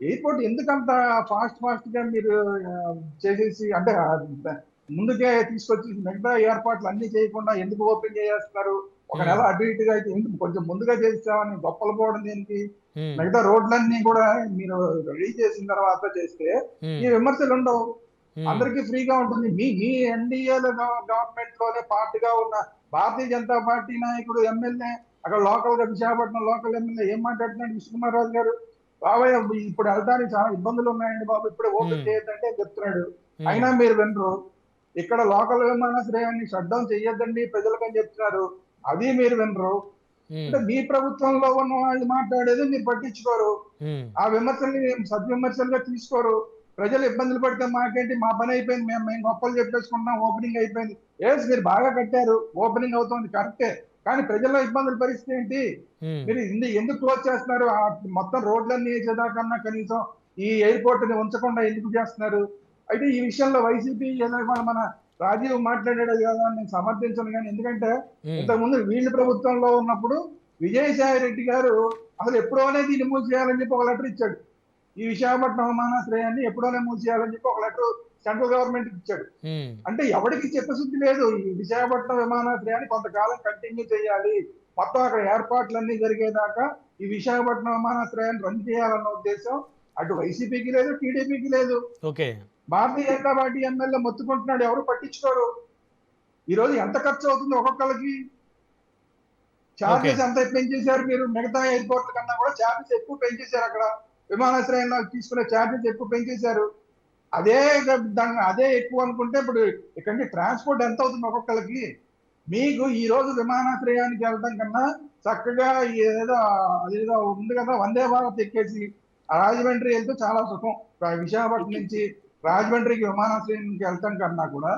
ఎయిర్పోర్ట్ ఎందుకంత ఫాస్ట్ గా మీరు చేసేసి, అంటే ముందుకే తీసుకొచ్చి మిగతా ఏర్పాట్లు అన్ని చేయకుండా ఎందుకు ఓపెన్ చేసేస్తున్నారు? ఒక నెల అటు ఇటుగా అయితే ఎందుకు కొంచెం ముందుగా చేస్తామని గొప్పలు పోవడం దేనికి? మిగతా రోడ్లన్నీ కూడా మీరు రెడీ చేసిన తర్వాత చేస్తే ఈ విమర్శలు ఉండవు, అందరికీ ఫ్రీగా ఉంటుంది. మీ ఎన్డీఏలో గవర్నమెంట్ లోనే పార్టీగా ఉన్న భారతీయ జనతా పార్టీ నాయకుడు ఎమ్మెల్యే అక్కడ లోకల్ గా విశాఖపట్నం లోకల్ ఎమ్మెల్యే ఏం మాట్లాడుతున్నాడు విష్ణుకుమార్ రాజు గారు, బాబాయ్ ఇప్పుడు వెళ్ళడానికి చాలా ఇబ్బందులు ఉన్నాయండి బాబు, ఇప్పుడే ఓపెన్ చేయొద్దంటే చెప్తున్నాడు. అయినా మీరు వినరు. ఇక్కడ లోకల్ విమానాశ్రయాన్ని షట్ డౌన్ చెయ్యొద్దండి ప్రజలకు అని చెప్తున్నారు, అది మీరు వినరు. అంటే మీ ప్రభుత్వంలో ఉన్న వాళ్ళు మాట్లాడేది మీరు పట్టించుకోరు, ఆ విమర్శల్ని సద్విమర్శలుగా తీసుకోరు. ప్రజలు ఇబ్బందులు పడితే మాకేంటి, మా పని అయిపోయింది, మేము గొప్పలు చెప్పేసుకుంటాం, ఓపెనింగ్ అయిపోయింది. మీరు బాగా కట్టారు, ఓపెనింగ్ అవుతుంది కరెక్టే, కానీ ప్రజల్లో ఇబ్బందుల పరిస్థితి ఏంటి? మీరు ఎందుకు క్లోజ్ చేస్తున్నారు? మొత్తం రోడ్లన్నీ వేసేదాకన్నా కనీసం ఈ ఎయిర్పోర్ట్ ని ఉంచకుండా ఎందుకు చేస్తున్నారు? అయితే ఈ విషయంలో వైసీపీ మన రాజీవ్ మాట్లాడాడు కదా, నేను సమర్థించను. కానీ ఎందుకంటే ఇంతకుముందు వీళ్ళు ప్రభుత్వంలో ఉన్నప్పుడు విజయసాయి రెడ్డి గారు అసలు ఎప్పుడోనే దీన్ని మూసేయాలని చెప్పి ఒక లెటర్ ఇచ్చాడు. ఈ విశాఖపట్నం విమానాశ్రయాన్ని ఎప్పుడోనే మూసేయాలని చెప్పి ఒక లెటర్ సెంట్రల్ గవర్నమెంట్ ఇచ్చాడు. అంటే ఎవరికి చిత్తశుద్ధి లేదు, ఈ విశాఖపట్నం విమానాశ్రయాన్ని కొంతకాలం కంటిన్యూ చేయాలి, మొత్తం అక్కడ ఏర్పాట్లన్నీ జరిగేదాకా ఈ విశాఖపట్నం విమానాశ్రయాన్ని రన్ చేయాలన్న ఉద్దేశం అటు వైసీపీకి లేదు, టీడీపీకి లేదు. భారతీయ జనతా పార్టీ ఎమ్మెల్యే మొత్తుకుంటున్నాడు, ఎవరు పట్టించుకోరు. ఈ రోజు ఎంత ఖర్చు అవుతుంది ఒక్కొక్కరికి? ఛార్జెస్ ఎంత పెంచేశారు మీరు? మిగతా ఎయిర్పోర్ట్ల కన్నా కూడా ఛార్జెస్ ఎక్కువ పెంచేశారు. అక్కడ విమానాశ్రయంలో తీసుకునే ఛార్జెస్ ఎక్కువ పెంచేశారు. అదే ఎక్కువ అనుకుంటే ఇప్పుడు ఇక్కడ ట్రాన్స్పోర్ట్ ఎంత అవుతుంది ఒక్కొక్కరికి? మీకు ఈ రోజు విమానాశ్రయానికి వెళ్ళడం కన్నా చక్కగా అదేదో ఉంది కదా, వందే భారత్ ఎక్కేసి రాజమండ్రి వెళ్తే చాలా సుఖం. విశాఖపట్నం నుంచి రాజమండ్రికి విమానాశ్రయానికి వెళ్ళటం కన్నా కూడా,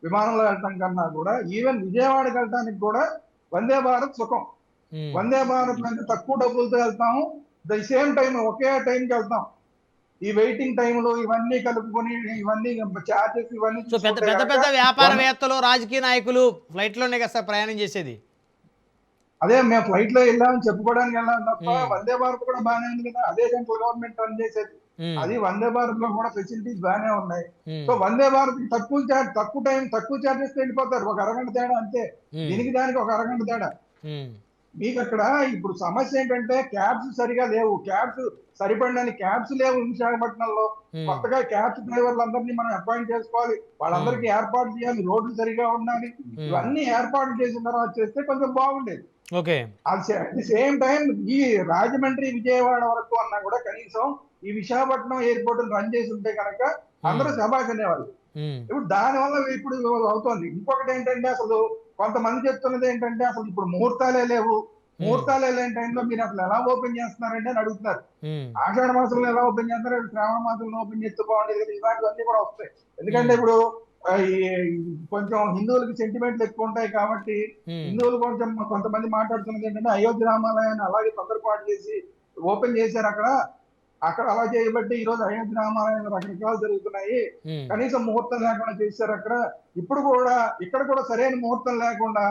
విమానంలో వెళ్ళటం కన్నా కూడా, ఈవెన్ విజయవాడకి వెళ్ళటానికి కూడా వందే భారత్ సుఖం. వందే భారత్ అంటే తక్కువ డబ్బులతో వెళ్తాము, ద సేమ్ టైం ఒకే టైంకి వెళ్తాం. ఈ వెయిటింగ్ టైంలో ఇవన్నీ కలుపుకొని ఇవన్నీ చార్జెస్ ఇవన్నీ పెద్ద వ్యాపారవేత్తలు రాజకీయ నాయకులు ఫ్లైట్ లోనే కదా సార్ ప్రయాణం చేసేది. అదే మేము ఫ్లైట్ లో వెళ్ళామని చెప్పుకోవడానికి వెళ్ళాం తప్ప వందే భారత్ కూడా బాగానే ఉంది కదా, అదే సెంట్రల్ గవర్నమెంట్ రన్ చేసేది. అది వందే భారత్ లో కూడా ఫెసిలిటీస్ బాగానే ఉన్నాయి. సో వందే భారత్ తక్కువ టైం తక్కువ చార్జెస్ వెళ్ళిపోతారు, ఒక అరగంట తేడా అంతే. దీనికి దానికి ఒక అరగంట తేడా. మీకు అక్కడ ఇప్పుడు సమస్య ఏంటంటే క్యాబ్స్ సరిగా లేవు, క్యాబ్స్ సరిపడినని క్యాబ్స్ లేవు విశాఖపట్నంలో. కొత్తగా క్యాబ్స్ డ్రైవర్లు అందరినీ మనం అపాయింట్ చేసుకోవాలి, వాళ్ళందరికీ ఏర్పాటు చేయాలి, రోడ్లు సరిగా ఉండాలి. ఇవన్నీ ఏర్పాటు చేసిన తర్వాత చేస్తే కొంచెం బాగుండేది. అట్ ది సేమ్ టైం ఈ రాజమండ్రి విజయవాడ వరకు అన్నా కూడా కనీసం ఈ విశాఖపట్నం ఎయిర్పోర్ట్ రన్ చేసి ఉంటే కనుక అందరూ శబాష్ అనేవాళ్ళు. ఇప్పుడు దానివల్ల ఇప్పుడు అవుతోంది. ఇంకొకటి ఏంటంటే, అసలు కొంతమంది చెప్తున్నది ఏంటంటే, అసలు ఇప్పుడు ముహూర్తాలే లేవు, ముహూర్తాలు లేని టైంలో మీరు అసలు ఎలా ఓపెన్ చేస్తున్నారంటే అని అడుగుతున్నారు. ఆషాఢ మాసంలో ఎలా ఓపెన్ చేస్తారు, శ్రావణ మాసంలో ఓపెన్ చేస్తే బాగుండేది కదా, ఇలాంటివన్నీ కూడా వస్తాయి. ఎందుకంటే ఇప్పుడు కొంచెం హిందువులకి సెంటిమెంట్లు ఎక్కువ ఉంటాయి కాబట్టి హిందువులు కొంతమంది మాట్లాడుతున్నది ఏంటంటే, అయోధ్య రామాలయాన్ని అలాగే తొందరపాటు చేసి ఓపెన్ చేశారు అక్కడ అలా చేయబట్టి ఈ రోజు అయోధ్య రామాలయంలో రకరకాలు జరుగుతున్నాయి, కనీసం ముహూర్తం లేకుండా చేశారు అక్కడ. ఇప్పుడు కూడా ఇక్కడ కూడా సరైన ముహూర్తం లేకుండా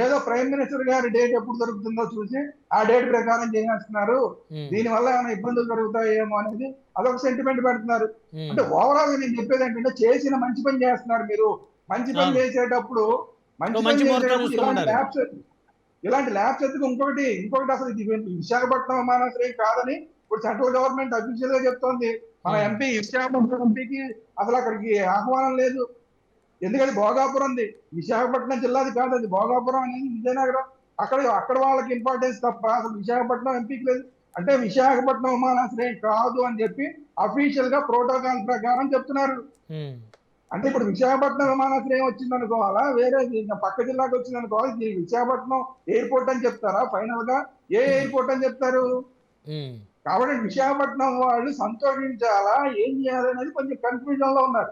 ఏదో ప్రైమ్ మినిస్టర్ గారి డేట్ ఎప్పుడు దొరుకుతుందో చూసి ఆ డేట్ ప్రకారం చేసేస్తున్నారు, దీనివల్ల ఏమైనా ఇబ్బందులు జరుగుతాయేమో అనేది అదొక సెంటిమెంట్ పెడుతున్నారు. అంటే ఓవరాల్ గా నేను చెప్పేది ఏంటంటే చేసిన మంచి పని చేస్తున్నారు మీరు. మంచి పని చేసేటప్పుడు మంచి పని చేసేటప్పుడు ఇలాంటి ల్యాబ్స్ ఎత్తుకు ఇంకొకటి అసలు ఇది విశాఖపట్నం విమానాశ్రయం కాదని ఇప్పుడు సెంట్రల్ గవర్నమెంట్ అఫీషియల్ గా చెప్తోంది. మన ఎంపీ విశాఖపట్నం ఎంపీకి అసలు అక్కడికి ఆహ్వానం లేదు. ఎందుకంటే భోగాపురం ఉంది, విశాఖపట్నం జిల్లాది కాదు అది. భోగాపురం అనేది విజయనగరం. అక్కడ వాళ్ళకి ఇంపార్టెన్స్ తప్ప అసలు విశాఖపట్నం ఎంపీకి లేదు. అంటే విశాఖపట్నం విమానాశ్రయం కాదు అని చెప్పి అఫీషియల్ గా ప్రోటోకాల్ ప్రకారం చెప్తున్నారు. అంటే ఇప్పుడు విశాఖపట్నం విమానాశ్రయం వచ్చింది అనుకోవాలా, వేరే పక్క జిల్లాకి వచ్చింది అనుకోవాలి, దీనికి విశాఖపట్నం ఎయిర్పోర్ట్ అని చెప్తారా? ఫైనల్ గా ఏ ఎయిర్పోర్ట్ అని చెప్తారు? కాబట్టి విశాఖపట్నం వాళ్ళు సంతోషించాలా, ఏం చేయాలనేది కొంచెం కన్ఫ్యూజన్ లో ఉన్నారు.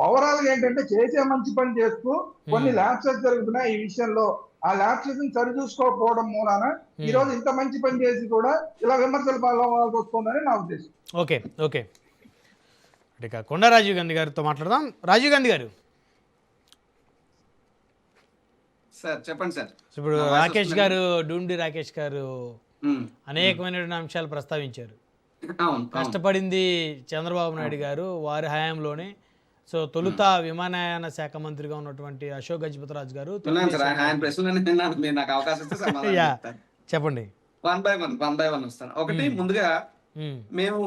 ఓవరాల్ గా ఏంటంటే చేసే మంచి పని చేస్తూ కొన్ని ల్యాప్సెస్ జరుగుతున్నాయి ఈ విషయంలో. ఆ ల్యాప్సెస్ ని సరి చూసుకోకపోవడం మూలాన ఈ రోజు ఇంత మంచి పని చేసి కూడా ఇలా విమర్శలు పాల్గొనాల్సి వస్తుందని నా ఉద్దేశం. ఓకే ఓకే ఇక కొండా రాజీవ్ గాంధీ గారితో మాట్లాడదాం. రాజీవ్ గాంధీ గారు, సార్ చెప్పండి సార్. ఇప్పుడు రాకేష్ గారు, డూండి రాకేష్ గారు అనేకమైన అంశాలు ప్రస్తావించారు. కష్టపడింది చంద్రబాబు నాయుడు గారు వారి హయాంలోనే. సో తొలుత విమానయాన శాఖ మంత్రిగా ఉన్నటువంటి అశోక్ గజపతిరాజు గారు చెప్పండి. వన్ బై వన్ వస్తాను. ఒకటి ముందుగా మేము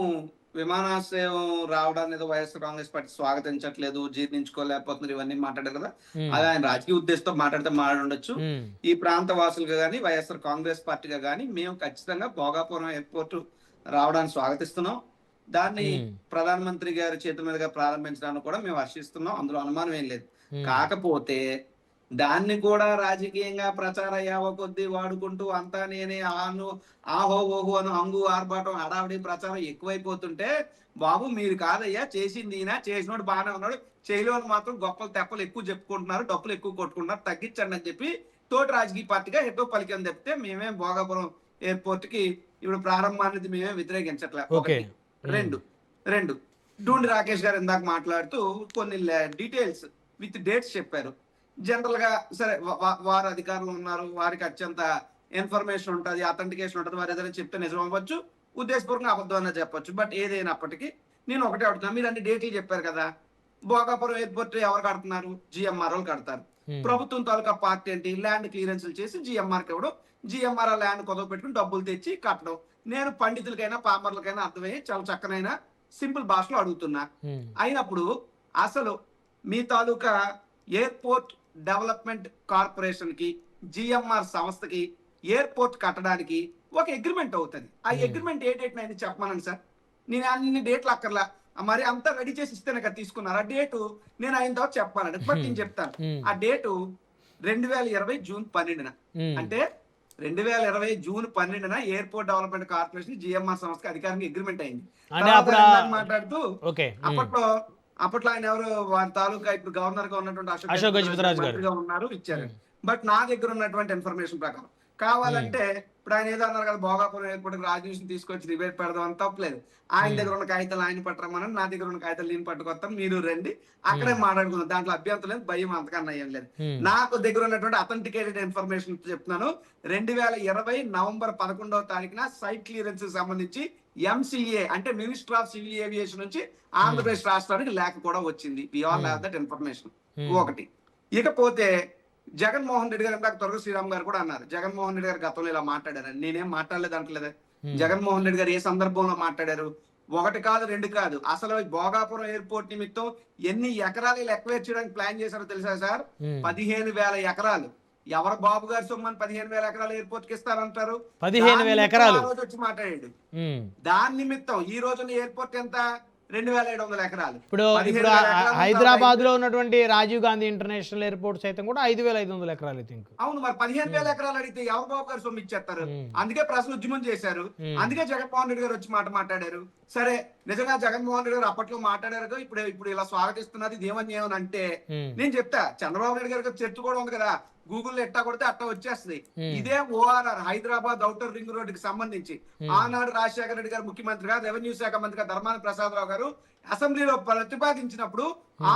విమానాశ్రయం రావడాన్ని ఏదో వైఎస్ఆర్ కాంగ్రెస్ పార్టీ స్వాగతించట్లేదు, జీర్ణించుకోలేకపోతున్నారు, ఇవన్నీ మాట్లాడారు కదా. అది ఆయన రాజకీయ ఉద్దేశంతో మాట్లాడి ఉండొచ్చు. ఈ ప్రాంత వాసులుగా గానీ వైఎస్ఆర్ కాంగ్రెస్ పార్టీగా గానీ మేము ఖచ్చితంగా భోగాపురం ఎయిర్పోర్ట్ రావడానికి స్వాగతిస్తున్నాం. దాన్ని ప్రధానమంత్రి గారి చేతుల మీదుగా ప్రారంభించడానికి కూడా మేము హర్షిస్తున్నాం, అందులో అనుమానం ఏం లేదు. కాకపోతే దాన్ని కూడా రాజకీయంగా ప్రచార యావ కొద్దీ వాడుకుంటూ అంతా నేనే ఆహో ఓహో అని హంగు ఆర్భాటం హడావిడి ప్రచారం ఎక్కువైపోతుంటే, బాబు మీరు కాదయ్యా చేసింది ఈయన, చేసినోడు బాగానే ఉన్నాడు, చేయలేని మాత్రం గొప్పలు తెప్పలు ఎక్కువ చెప్పుకుంటున్నారు, డబ్బులు ఎక్కువ కొట్టుకుంటున్నారు, తగ్గించండి అని చెప్పి తోటి రాజకీయ పార్టీగా హెటో పలికని చెప్తే మేమేం భోగాపురం ఎయిర్పోర్ట్ కి ఇప్పుడు ప్రారంభాన్ని మేమే వ్యతిరేకించట్లేదు. రెండు డూండి రాకేష్ గారు ఇందాక మాట్లాడుతూ కొన్ని డీటెయిల్స్ విత్ డేట్స్ చెప్పారు. జనరల్ గా సరే వారు అధికారులు ఉన్నారు, వారికి అత్యంత ఇన్ఫర్మేషన్ ఉంటుంది, అథెంటికేషన్ ఉంటుంది, వారు ఏదైనా చెప్తే నిజం అవ్వచ్చు, ఉద్దేశపూర్వకంగా అబద్ధం అన్న చెప్పొచ్చు. బట్ ఏదైనప్పటికీ నేను ఒకటే అడుగుతున్నా, మీరు అన్ని డేట్లు చెప్పారు కదా, భోగాపురం ఎయిర్పోర్ట్ ఎవరు కడుతున్నారు? జిఎంఆర్ వాళ్ళు కడతారు. ప్రభుత్వం తాలూకా పార్టీ ఏంటి? ల్యాండ్ క్లియరెన్స్లు చేసి జిఎంఆర్కి ఇవ్వడం, జిఎంఆర్ ఆ ల్యాండ్ కొదవ పెట్టుకుని డబ్బులు తెచ్చి కట్టడం. నేను పండితులకైనా పామర్లకైనా అర్థమయ్యే చాలా చక్కనైనా సింపుల్ భాషలో అడుగుతున్నా. అయినప్పుడు అసలు మీ తాలూకా ఎయిర్పోర్ట్ డెవలప్మెంట్ కార్పొరేషన్ కి జిఎంఆర్ సంస్థకి ఎయిర్పోర్ట్ కట్టడానికి ఒక అగ్రిమెంట్ అవుతుంది. ఆ అగ్రిమెంట్ ఏ డేట్ అయింది చెప్పమనండి సార్. నేను అన్ని డేట్లు అక్కర్లా, మరి అంతా రెడీ చేసి ఇస్తేనే కదా తీసుకున్నారు. ఆ డేటు నేను అయిన తర్వాత చెప్పాలండి. బట్ నేను చెప్తాను, ఆ డేటు 2020 జూన్ 12న. అంటే 2020 జూన్ 12న ఎయిర్పోర్ట్ డెవలప్మెంట్ కార్పొరేషన్ జిఎంఆర్ సంస్థకి అధికారికంగా అగ్రిమెంట్ అయింది. మాట్లాడుతూ అప్పట్లో ఆయన ఎవరు వారి తాలూకా ఇప్పుడు గవర్నర్ గా ఉన్నటువంటి అశోక్ గజపతిరాజు గారు ఉన్నారు, ఇచ్చారు. బట్ నా దగ్గర ఉన్నటువంటి ఇన్ఫర్మేషన్ ప్రకారం కావాలంటే ఇప్పుడు ఆయన ఏదో అన్నారు కదా, భోగాపురం ఎయిర్పోర్ట్ రాజకీయం తీసుకొచ్చి డిబేట్ పెడదాం అని తప్పలేదు. ఆయన దగ్గర ఉన్న కాగితాలు ఆయన పట్టరమని, నా దగ్గర ఉన్న కాగితాలు నేను పట్టుకొస్తాను, మీరు రండి అక్కడే మాట్లాడుకుందాం, దాంట్లో అభ్యంతరం లేదు, భయం అంతకన్నా ఏం లేదు. నాకు దగ్గర ఉన్నటువంటి అథెంటికేటెడ్ ఇన్ఫర్మేషన్ చెప్తున్నాను. 2020 నవంబర్ 11వ తారీఖున సైట్ క్లియరెన్స్ సంబంధించి ఎంసీఏ అంటే మినిస్టర్ ఆఫ్ సివిల్ ఏవియేషన్ నుంచి ఆంధ్రప్రదేశ్ రాష్ట్రానికి లేఖ కూడా వచ్చింది. We all have that information. ఒకటి. ఇకపోతే జగన్మోహన్ రెడ్డి గారు, ఇందాక త్వరగా శ్రీరామ్ గారు కూడా అన్నారు, జగన్మోహన్ రెడ్డి గారు గతంలో ఇలా మాట్లాడారని. నేనేం మాట్లాడలేదు అంటలేదు. జగన్మోహన్ రెడ్డి గారు ఏ సందర్భంలో మాట్లాడారు? ఒకటి కాదు, రెండు కాదు, అసలు భోగాపురం ఎయిర్పోర్ట్ నిమిత్తం ఎన్ని ఎకరాలు ఎక్వైర్ చేయడానికి ప్లాన్ చేశారో తెలుసా సార్? 15,000 ఎకరాలు. ఎవరు బాబు గారు సొమ్మని 15,000 ఎకరాలు ఎయిర్పోర్ట్ కి ఇస్తారంటారు? 15,000 ఎకరాలు వచ్చి మాట్లాడాడు. దాని నిమిత్తం ఈ రోజున ఎయిర్పోర్ట్ ఎంత? 2,700 ఎకరాలు. ఇప్పుడు హైదరాబాద్ లో ఉన్నటువంటి రాజీవ్ గాంధీ ఇంటర్నేషనల్ ఎయిర్పోర్ట్ సైతం కూడా 5,500 ఎకరాలు. అవును, మరి 15,000 ఎకరాలు అడిగితే ఎవరు బాబు గారు సొమ్ము ఇచ్చేస్తారు? అందుకే ప్రశ్న ఉద్యమం చేశారు, అందుకే జగన్మోహన్ రెడ్డి గారు వచ్చి మాట్లాడారు. సరే, నిజంగా జగన్మోహన్ రెడ్డి గారు అప్పట్లో మాట్లాడారు, ఇప్పుడు ఇలా స్వాగతిస్తున్నది ఇదేమని అంటే నేను చెప్తా, చంద్రబాబు నాయుడు గారికి చర్చ కూడా ఉంది కదా, గూగుల్లో ఎట్టా కొడితే అట్టా వచ్చేస్తుంది. ఇదే ORR Hyderabad outer ring road కి సంబంధించి ఆనాడు రాజశేఖర రెడ్డి గారు ముఖ్యమంత్రిగా, రెవెన్యూ శాఖ మంత్రిగా ధర్మాన ప్రసాదరావు గారు అసెంబ్లీలో ప్రతిపాదించినప్పుడు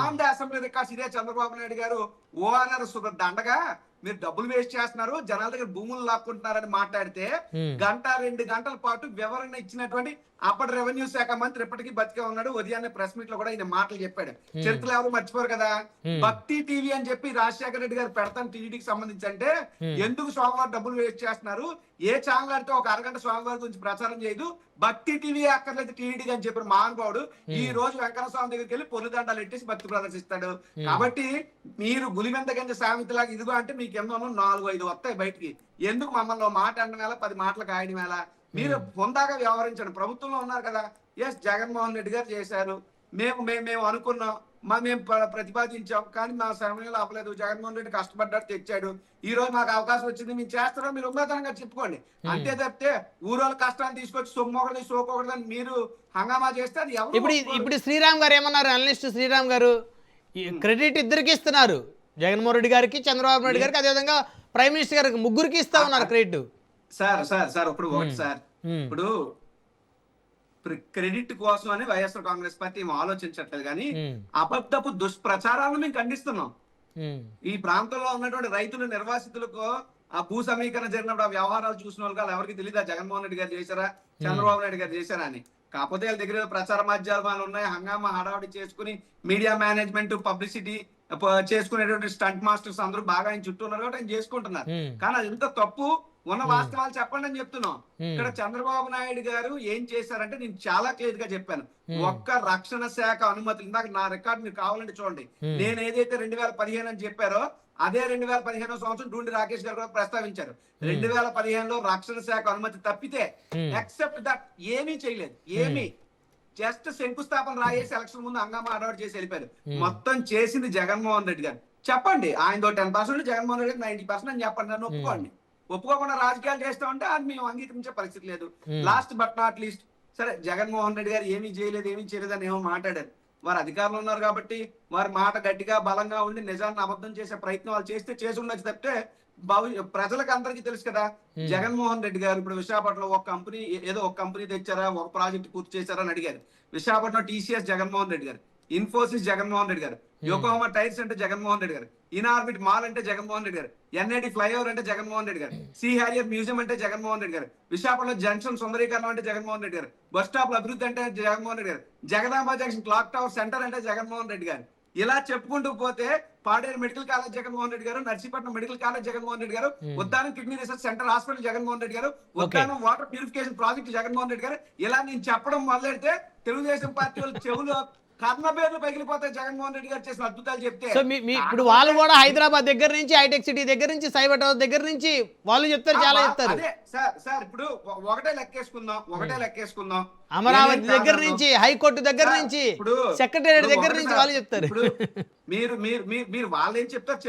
ఆన్ ద అసెంబ్లీ రికార్డ్స్ ఇదే చంద్రబాబు నాయుడు గారు ఓఆర్ఆర్ దండగా మీరు డబ్బులు వేస్ట్ చేస్తున్నారు, జనాల దగ్గర భూములు లాక్కుంటున్నారని మాట్లాడితే 1-2 గంటల పాటు వివరణ ఇచ్చినటువంటి అప్పటి రెవెన్యూ శాఖ మంత్రి ఇప్పటికీ బతికే ఉన్నాడు. ఉదయాన్నే ప్రెస్ మీట్ లో కూడా ఈయన మాటలు చెప్పాడు. చరిత్రలో ఎవరు మర్చిపోరు కదా. భక్తి టీవీ అని చెప్పి రాజశేఖర రెడ్డి గారు పెడతాను టీడీకి సంబంధించి అంటే ఎందుకు స్వామివారి డబ్బులు వేస్ట్ చేస్తున్నారు, ఏ ఛానల్ ఆడితే ఒక అరగంట స్వామివారి గురించి ప్రచారం చేయదు, భక్తి టీవీ అక్కర్లేదు టీడీకి అని చెప్పిన మహానుభావుడు ఈ రోజు వెంకన్న స్వామి దగ్గరికి వెళ్ళి పొలిదండాలు ఎట్టేసి భక్తి ప్రదర్శిస్తాడు. కాబట్టి మీరు గులిమెంత గంజ సామెతలాగా ఇదిగో అంటే మీకు ఎన్నో 4-5 వస్తాయి బయటికి. ఎందుకు మమ్మల్ని మాట అనడం వేళ 10 మాటలు కాయడం వేళ మీరు పొందాగా వ్యవహరించండి. ప్రభుత్వంలో ఉన్నారు కదా, ఎస్ జగన్మోహన్ రెడ్డి గారు చేశారు, మేము అనుకున్నాం, మేము ప్రతిపాదించాం, కానీ మా సమయంలో అవ్వలేదు. జగన్మోహన్ రెడ్డి కష్టపడ్డాడు, తెచ్చాడు, ఈ రోజు మాకు అవకాశం వచ్చింది, మేము చేస్తారో మీరు ఉన్నతంగా చెప్పుకోండి. అంతే తప్పితే ఊరోళ్ళ కష్టాన్ని తీసుకొచ్చి సొమ్మొకటి సోకొకటి మీరు హంగామా చేస్తే అది ఇప్పుడు శ్రీరామ్ గారు ఏమన్నారు, అనలిస్ట్ శ్రీరామ్ గారు క్రెడిట్ ఇద్దరికి ఇస్తున్నారు, జగన్మోహన్ రెడ్డి గారికి, చంద్రబాబు నాయుడు గారికి, అదేవిధంగా ప్రైమ్ మినిస్టర్ గారికి, ముగ్గురికి ఇస్తా ఉన్నారు క్రెడిట్. సార్ ఇప్పుడు ఒకటి సార్, ఇప్పుడు క్రెడిట్ కోసం అని వైఎస్ఆర్ కాంగ్రెస్ పార్టీ ఏం ఆలోచించట్లేదు, కానీ అబద్ధపు దుష్ప్రచారాలను మేము ఖండిస్తున్నాం. ఈ ప్రాంతంలో ఉన్నటువంటి రైతులు నిర్వాసితులకు ఆ భూ సమీకరణ జరిగినప్పుడు ఆ వ్యవహారాలు చూసిన వాళ్ళు ఎవరికి తెలియదా జగన్మోహన్ రెడ్డి గారు చేశారా, చంద్రబాబు నాయుడు గారు చేశారా అని. కాకపోతే వాళ్ళ దగ్గర ప్రచార మాధ్యమాలు ఉన్నాయి, హంగామా హడావడి చేసుకుని మీడియా మేనేజ్మెంట్ పబ్లిసిటీ చేసుకునేటువంటి స్టంట్ మాస్టర్స్ అందరూ బాగా ఆయన చుట్టూ ఉన్నారు కాబట్టి ఆయన చేసుకుంటున్నారు. కానీ అది ఎంత తప్పు, ఉన్న వాస్తవాలు చెప్పండి అని చెప్తున్నాం. ఇక్కడ చంద్రబాబు నాయుడు గారు ఏం చేశారంటే నేను చాలా క్లియర్ గా చెప్పాను, ఒక్క రక్షణ శాఖ అనుమతులు, ఇందాక నా రికార్డు మీరు కావాలంటే చూడండి, నేను ఏదైతే 2015 అని చెప్పారో అదే 2015 సంవత్సరం డూండి రాకేష్ గారు కూడా ప్రస్తావించారు. 2015లో రక్షణ శాఖ అనుమతి తప్పితే ఎక్సెప్ట్ దట్ ఏమీ చేయలేదు. ఏమీ జస్ట్ శంకుస్థాపన రాయేసి ఎలక్షన్ ముందు హంగామా అడవాడు చేసి వెళ్ళిపోయారు. మొత్తం చేసింది జగన్మోహన్ రెడ్డి గారు. చెప్పండి, ఆయనతో 10%, జగన్మోహన్ రెడ్డి 90% అని చెప్పండి, నన్ను ఒప్పుకోండి. ఒప్పుకోకుండా రాజకీయాలు చేస్తామంటే అది మేము అంగీకరించే పరిస్థితి లేదు. లాస్ట్ బట్ నాట్ లీస్ట్, సరే జగన్మోహన్ రెడ్డి గారు ఏమీ చేయలేదు అని ఏమో మాట్లాడారు. వారు అధికారంలో ఉన్నారు కాబట్టి వారి మాట గట్టిగా బలంగా ఉండి నిజాన్ని అబద్ధం చేసే ప్రయత్నం వాళ్ళు చేసి ఉండొచ్చు తప్పితే ప్రజలకు అందరికీ తెలుసు కదా. జగన్మోహన్ రెడ్డి గారు ఇప్పుడు విశాఖపట్నంలో ఒక కంపెనీ తెచ్చారా, ఒక ప్రాజెక్ట్ పూర్తి చేశారా అని అడిగారు. విశాఖపట్నం టీసీఎస్ జగన్మోహన్ రెడ్డి గారు, ఇన్ఫోసిస్ జగన్మోహన్ రెడ్డి గారు, యోకోహామా టైర్స్ అంటే జగన్మోహన్ రెడ్డి గారు, ఇన్ఆర్బిట్ మాల్ అంటే జగన్మోహన్ రెడ్డి గారు, ఎన్ఐటి ఫ్లైఓవర్ అంటే జగన్మోహన్ రెడ్డి గారు, సి హారియర్ మ్యూజియం అంటే జగన్మోహన్ రెడ్డి గారు, విశాఖపట్నం జంక్షన్ సుందరీకరణ అంటే జగన్మోహన్ రెడ్డి గారు, బస్ స్టాప్ అభివృద్ధి అంటే Jaganmohan Reddy garu, Jagadamba junction clock tower centre అంటే జగన్మోహన్ రెడ్డి గారు. ఇలా చెప్పుకుంటూ పోతే Paderu medical college Jaganmohan Reddy garu, Narsipatnam medical college Jaganmohan Reddy garu, Uddanam kidney research centre hospital Jaganmohan Reddy garu, Uddanam water purification project Jaganmohan Reddy garu. ఇలా నేను చెప్పడం మొదలెడితే తెలుగుదేశం పార్టీ వాళ్ళు చెవులు కర్ణ పేర్లు పగిలిపోతాయి. జగన్మోహన్ రెడ్డి గారు చేసిన అద్భుతాలు చెప్తే ఇప్పుడు వాళ్ళు కూడా హైదరాబాద్ దగ్గర నుంచి, హైటెక్ సిటీ దగ్గర నుంచి, సైబర్ టవర్ దగ్గర నుంచి వాళ్ళు చెప్తారు, చాలా చెప్తారు. అదే సార్ ఇప్పుడు ఒకటే లెక్కేసుకుందాం, అమరావతి దగ్గర నుంచి, హైకోర్టు దగ్గర నుంచి, సెక్రటేరియట్ దగ్గర నుంచి వాళ్ళు చెప్తారు. ఇప్పుడు మీరు వాళ్ళేం చెప్తారు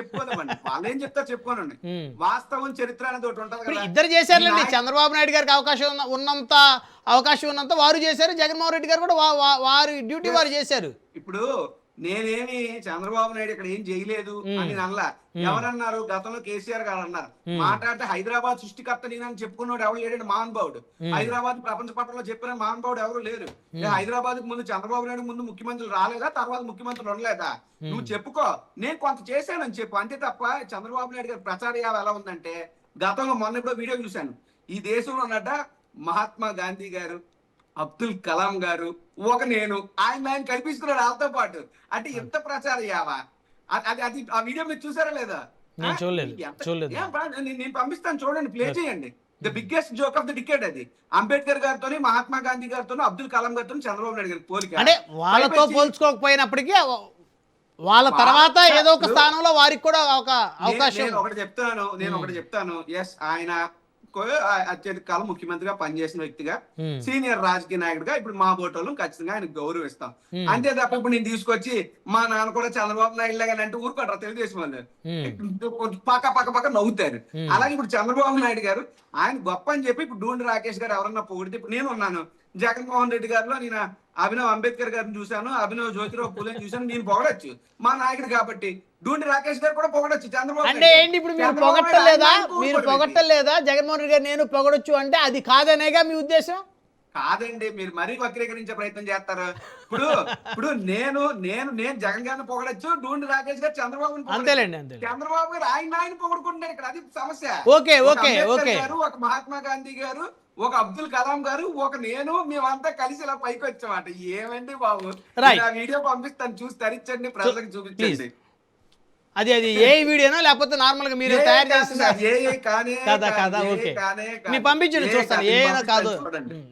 చెప్పుకోనండి. వాస్తవం చరిత్ర అనేది ఒకటి ఉంటది కదా. ఇద్దరు చేశారులేండి, చంద్రబాబు నాయుడు గారికి అవకాశం ఉన్నంత వారు చేశారు, జగన్మోహన్ రెడ్డి గారు కూడా వారి డ్యూటీ వారు చేశారు. ఇప్పుడు నేనేమి చంద్రబాబు నాయుడు ఇక్కడ ఏం చేయలేదు అని అనలా. ఎవరన్నారు, గతంలో కేసీఆర్ గారు అన్నారు, మాట్లాడితే హైదరాబాద్ సృష్టికర్త నేనని చెప్పుకున్నాడు ఎవరు లేడు, మహానుభావుడు. హైదరాబాద్ ప్రపంచ పట్టణంలో చెప్పిన మహానుభావుడు ఎవరు లేరు. హైదరాబాద్ ముందు చంద్రబాబు నాయుడు ముందు ముఖ్యమంత్రులు రాలేదా, తర్వాత ముఖ్యమంత్రులు ఉండలేదా? నువ్వు చెప్పుకో, నేను కొంత చేశానని చెప్పు, అంతే తప్ప చంద్రబాబు నాయుడు గారి ప్రచార యావ ఎలా ఉందంటే, గతంలో మొన్న ఎప్పుడో వీడియో చూశాను, ఈ దేశంలో ఉన్నట్ట మహాత్మా గాంధీ గారు, అబ్దుల్ కలాం గారు, నేను ఆయన కల్పించుకున్నాడు వాళ్ళతో పాటు. అంటే ఎంత ప్రచారం యావా అది ఆ వీడియో మీరు చూసారా లేదా? నేను పంపిస్తాను, చూడండి, ప్లే చేయండి. The biggest joke of the decade అది. అంబేద్కర్ గారితో, మహాత్మా గాంధీ గారితో, అబ్దుల్ కలాం గారితో చంద్రబాబు నాయుడు గారి పోలిక. అంటే వాళ్ళతో పోల్చుకోకపోయినప్పటికీ వాళ్ళ తర్వాత ఏదో ఒక స్థానంలో వారికి కూడా ఒక అవకాశం. నేను ఒకటి చెప్తాను, ఎస్ ఆయన అత్యధిక కాలం ముఖ్యమంత్రిగా పనిచేసిన వ్యక్తిగా, సీనియర్ రాజకీయ నాయకుడిగా ఇప్పుడు మా బోటోళ్ళు ఖచ్చితంగా ఆయన గౌరవిస్తాం. అంతే తప్ప ఇప్పుడు నేను తీసుకొచ్చి మా నాన్న కూడా చంద్రబాబు నాయుడు లాగా అంటే ఊరుకుంటారు తెలుగుదేశం వాళ్ళు, పక్క నవ్వుతారు. అలాగే ఇప్పుడు చంద్రబాబు నాయుడు గారు ఆయన గొప్ప అని చెప్పి ఇప్పుడు డూండి రాకేష్ గారు ఎవరన్నా పొగిడితే, ఇప్పుడు నేను ఉన్నాను, జగన్మోహన్ రెడ్డి గారిలో నేను అభినవ్ అంబేద్కర్ గారిని చూశాను, అభినవ్ జ్యోతిరావు పూలేని చూశాను, నేను పొగడొచ్చు మా నాయకుడు కాబట్టి. డూండి రాకేష్ గారు కూడా పొగడొచ్చు చంద్రబాబు. అంటే ఏంటి ఇప్పుడు మీరు పొగట్టలేదా జగన్మోహన్ రెడ్డి గారు నేను పొగడొచ్చు అంటే అది కాదనేగా మీ ఉద్దేశం? కాదండి, మీరు మరీ వక్రీకరించే ప్రయత్నం చేస్తారు. ఇప్పుడు ఇప్పుడు నేను నేను నేను జగన్ గారిని పొగడొచ్చు, డూండి రాకేష్ గారు చంద్రబాబుని పొగడొచ్చు. అంతేలేండి అంతేలేండి. చంద్రబాబు గారు ఆయన పొగడుకుంటున్నారు ఇక్కడ, అది సమస్య. ఓకే ఒక ఓకే అంబేద్కర్ ఓకే గారు, ఒక మహాత్మా గాంధీ గారు, ఒక అబ్దుల్ కలాం గారు, ఒక నేను, మేమంతా కలిసి ఇలా పైకి వచ్చామాట. ఏమండి బాబు, Right. ఆ వీడియో పంపిస్తాను, చూసి తరించండి, ప్రజలకు చూపించండి. అది ఏ వీడియోనా లేకపోతే నార్మల్ గా మీరు తయారు చేసిన కదా ఓకే మీ పంపించండి చూస్తాను. ఏనా కాదు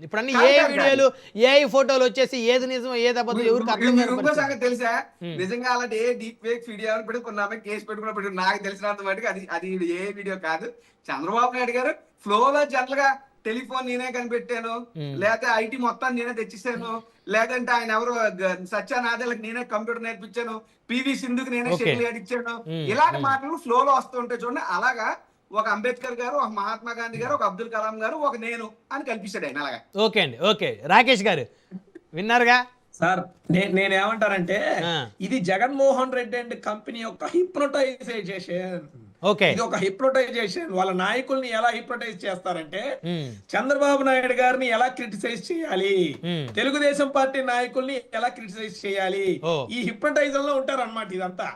ఇప్పుడు అన్ని ఏ వీడియోలు ఏ ఫోటోలు వచ్చేసి ఏది నిజం ఏది అబద్ధం ఎవరికి అర్థం ఇంకో సంగతి తెలుసా, నిజంగా అలాంటి ఏ డీప్ ఫేక్ వీడియో పెట్టుకున్నామే, కేసు పెట్టుకున్నప్పుడు నాకు తెలిసినంత మటుకు అది ఏ వీడియో కాదు. చంద్రబాబు నాయుడు గారు ఫ్లోలో జనరల్ గా టెలిఫోన్ నేనే కనిపెట్టాను, లేకపోతే ఐటీ మొత్తం నేనే తెచ్చిస్తాను, లేదంటే ఆయన ఎవరు సత్యానాథలకు నేనే కంప్యూటర్ నేర్పించాను, పివి సింధుకి నేనే షెటిల్ ఆడిచ్చాను, ఇలాంటి మాటలు ఫ్లోలో వస్తుంటాయి చూడండి. అలాగా ఒక అంబేద్కర్ గారు, ఒక మహాత్మా గాంధీ గారు, ఒక అబ్దుల్ కలాం గారు, ఒక నేను అని కల్పిస్తాడు ఆయన. అలాగా ఓకే అండి. ఓకే రాకేష్ గారు విన్నారుగా సార్, నేనేమంటానంటే ఇది జగన్మోహన్ రెడ్డి అండ్ కంపెనీ యొక్క హిప్నోటైజేషన్. ఓకే, ఇది ఒక హిప్నోటైజేషన్. వాళ్ళ నాయకుల్ని ఎలా హిప్నోటైజ్ చేస్తారంటే, చంద్రబాబు నాయుడు గారిని ఎలా క్రిటిసైజ్ చేయాలి, తెలుగుదేశం పార్టీ నాయకుల్ని ఎలా క్రిటిసైజ్ చేయాలి, ఈ హిప్నోటైజర్ లో ఉంటారు అన్నమాట ఇదంతా.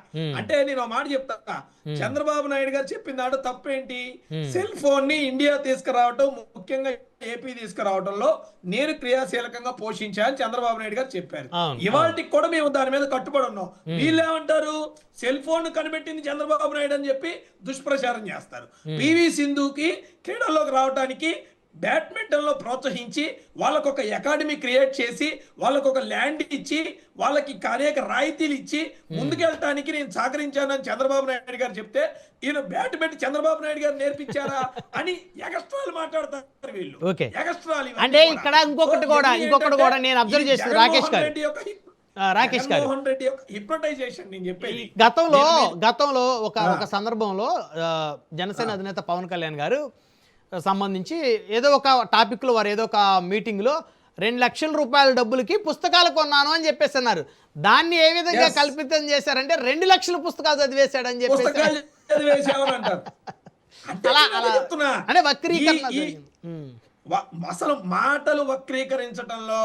అంటే నేను ఒక మాట చెప్తా, చంద్రబాబు నాయుడు గారు చెప్పినాడు తప్పేంటి, సెల్ ఫోన్ ని ఇండియా తీసుకురావటం, ముఖ్యంగా ఏపీ తీసుకురావడంలో నేను క్రియాశీలకంగా పోషించాను చంద్రబాబు నాయుడు గారు చెప్పారు. ఇవాళకి కూడా మేము దాని మీద కట్టుబడి ఉన్నాం. వీళ్ళేమంటారు, సెల్ ఫోన్ కనిపెట్టింది చంద్రబాబు నాయుడు అని చెప్పి దుష్ప్రచారం చేస్తారు. పివి సింధుకి క్రీడల్లోకి రావడానికి బ్యాడ్మింటన్ లో ప్రోత్సహించి వాళ్ళకు ఒక అకాడమీ క్రియేట్ చేసి వాళ్ళకు ఒక ల్యాండ్ ఇచ్చి వాళ్ళకి అనేక రాయితీలు ఇచ్చి ముందుకెళ్ళటానికి నేను సహకరించానని చంద్రబాబు నాయుడు గారు చెప్తే, ఈయన బ్యాడ్మింటన్ చంద్రబాబు నాయుడు గారు నేర్పించారా అని ఎగస్ట్రాలు మాట్లాడతారు వీళ్ళు. ఎగస్ట్రాలు అంటే ఇక్కడ ఇంకొకటి కూడా నేను అబ్జర్వ్ చేస్తాను రాకేష్ గారు, హిప్నోటైజేషన్ నేను చెప్పేది. గతంలో ఒక సందర్భంలో జనసేన అధినేత పవన్ కళ్యాణ్ గారు సంబంధించి ఏదో ఒక టాపిక్ లో వారు ఏదో ఒక మీటింగ్ లో 2 లక్షల రూపాయల డబ్బులకి పుస్తకాలు కొన్నాను అని చెప్పేసి అన్నారు. దాన్ని ఏ విధంగా కల్పితం చేశారంటే 2 లక్షల పుస్తకాలు చదివేశాడని చెప్పేసి అంటే వక్రీకరణ. అసలు మాటలు వక్రీకరించడంలో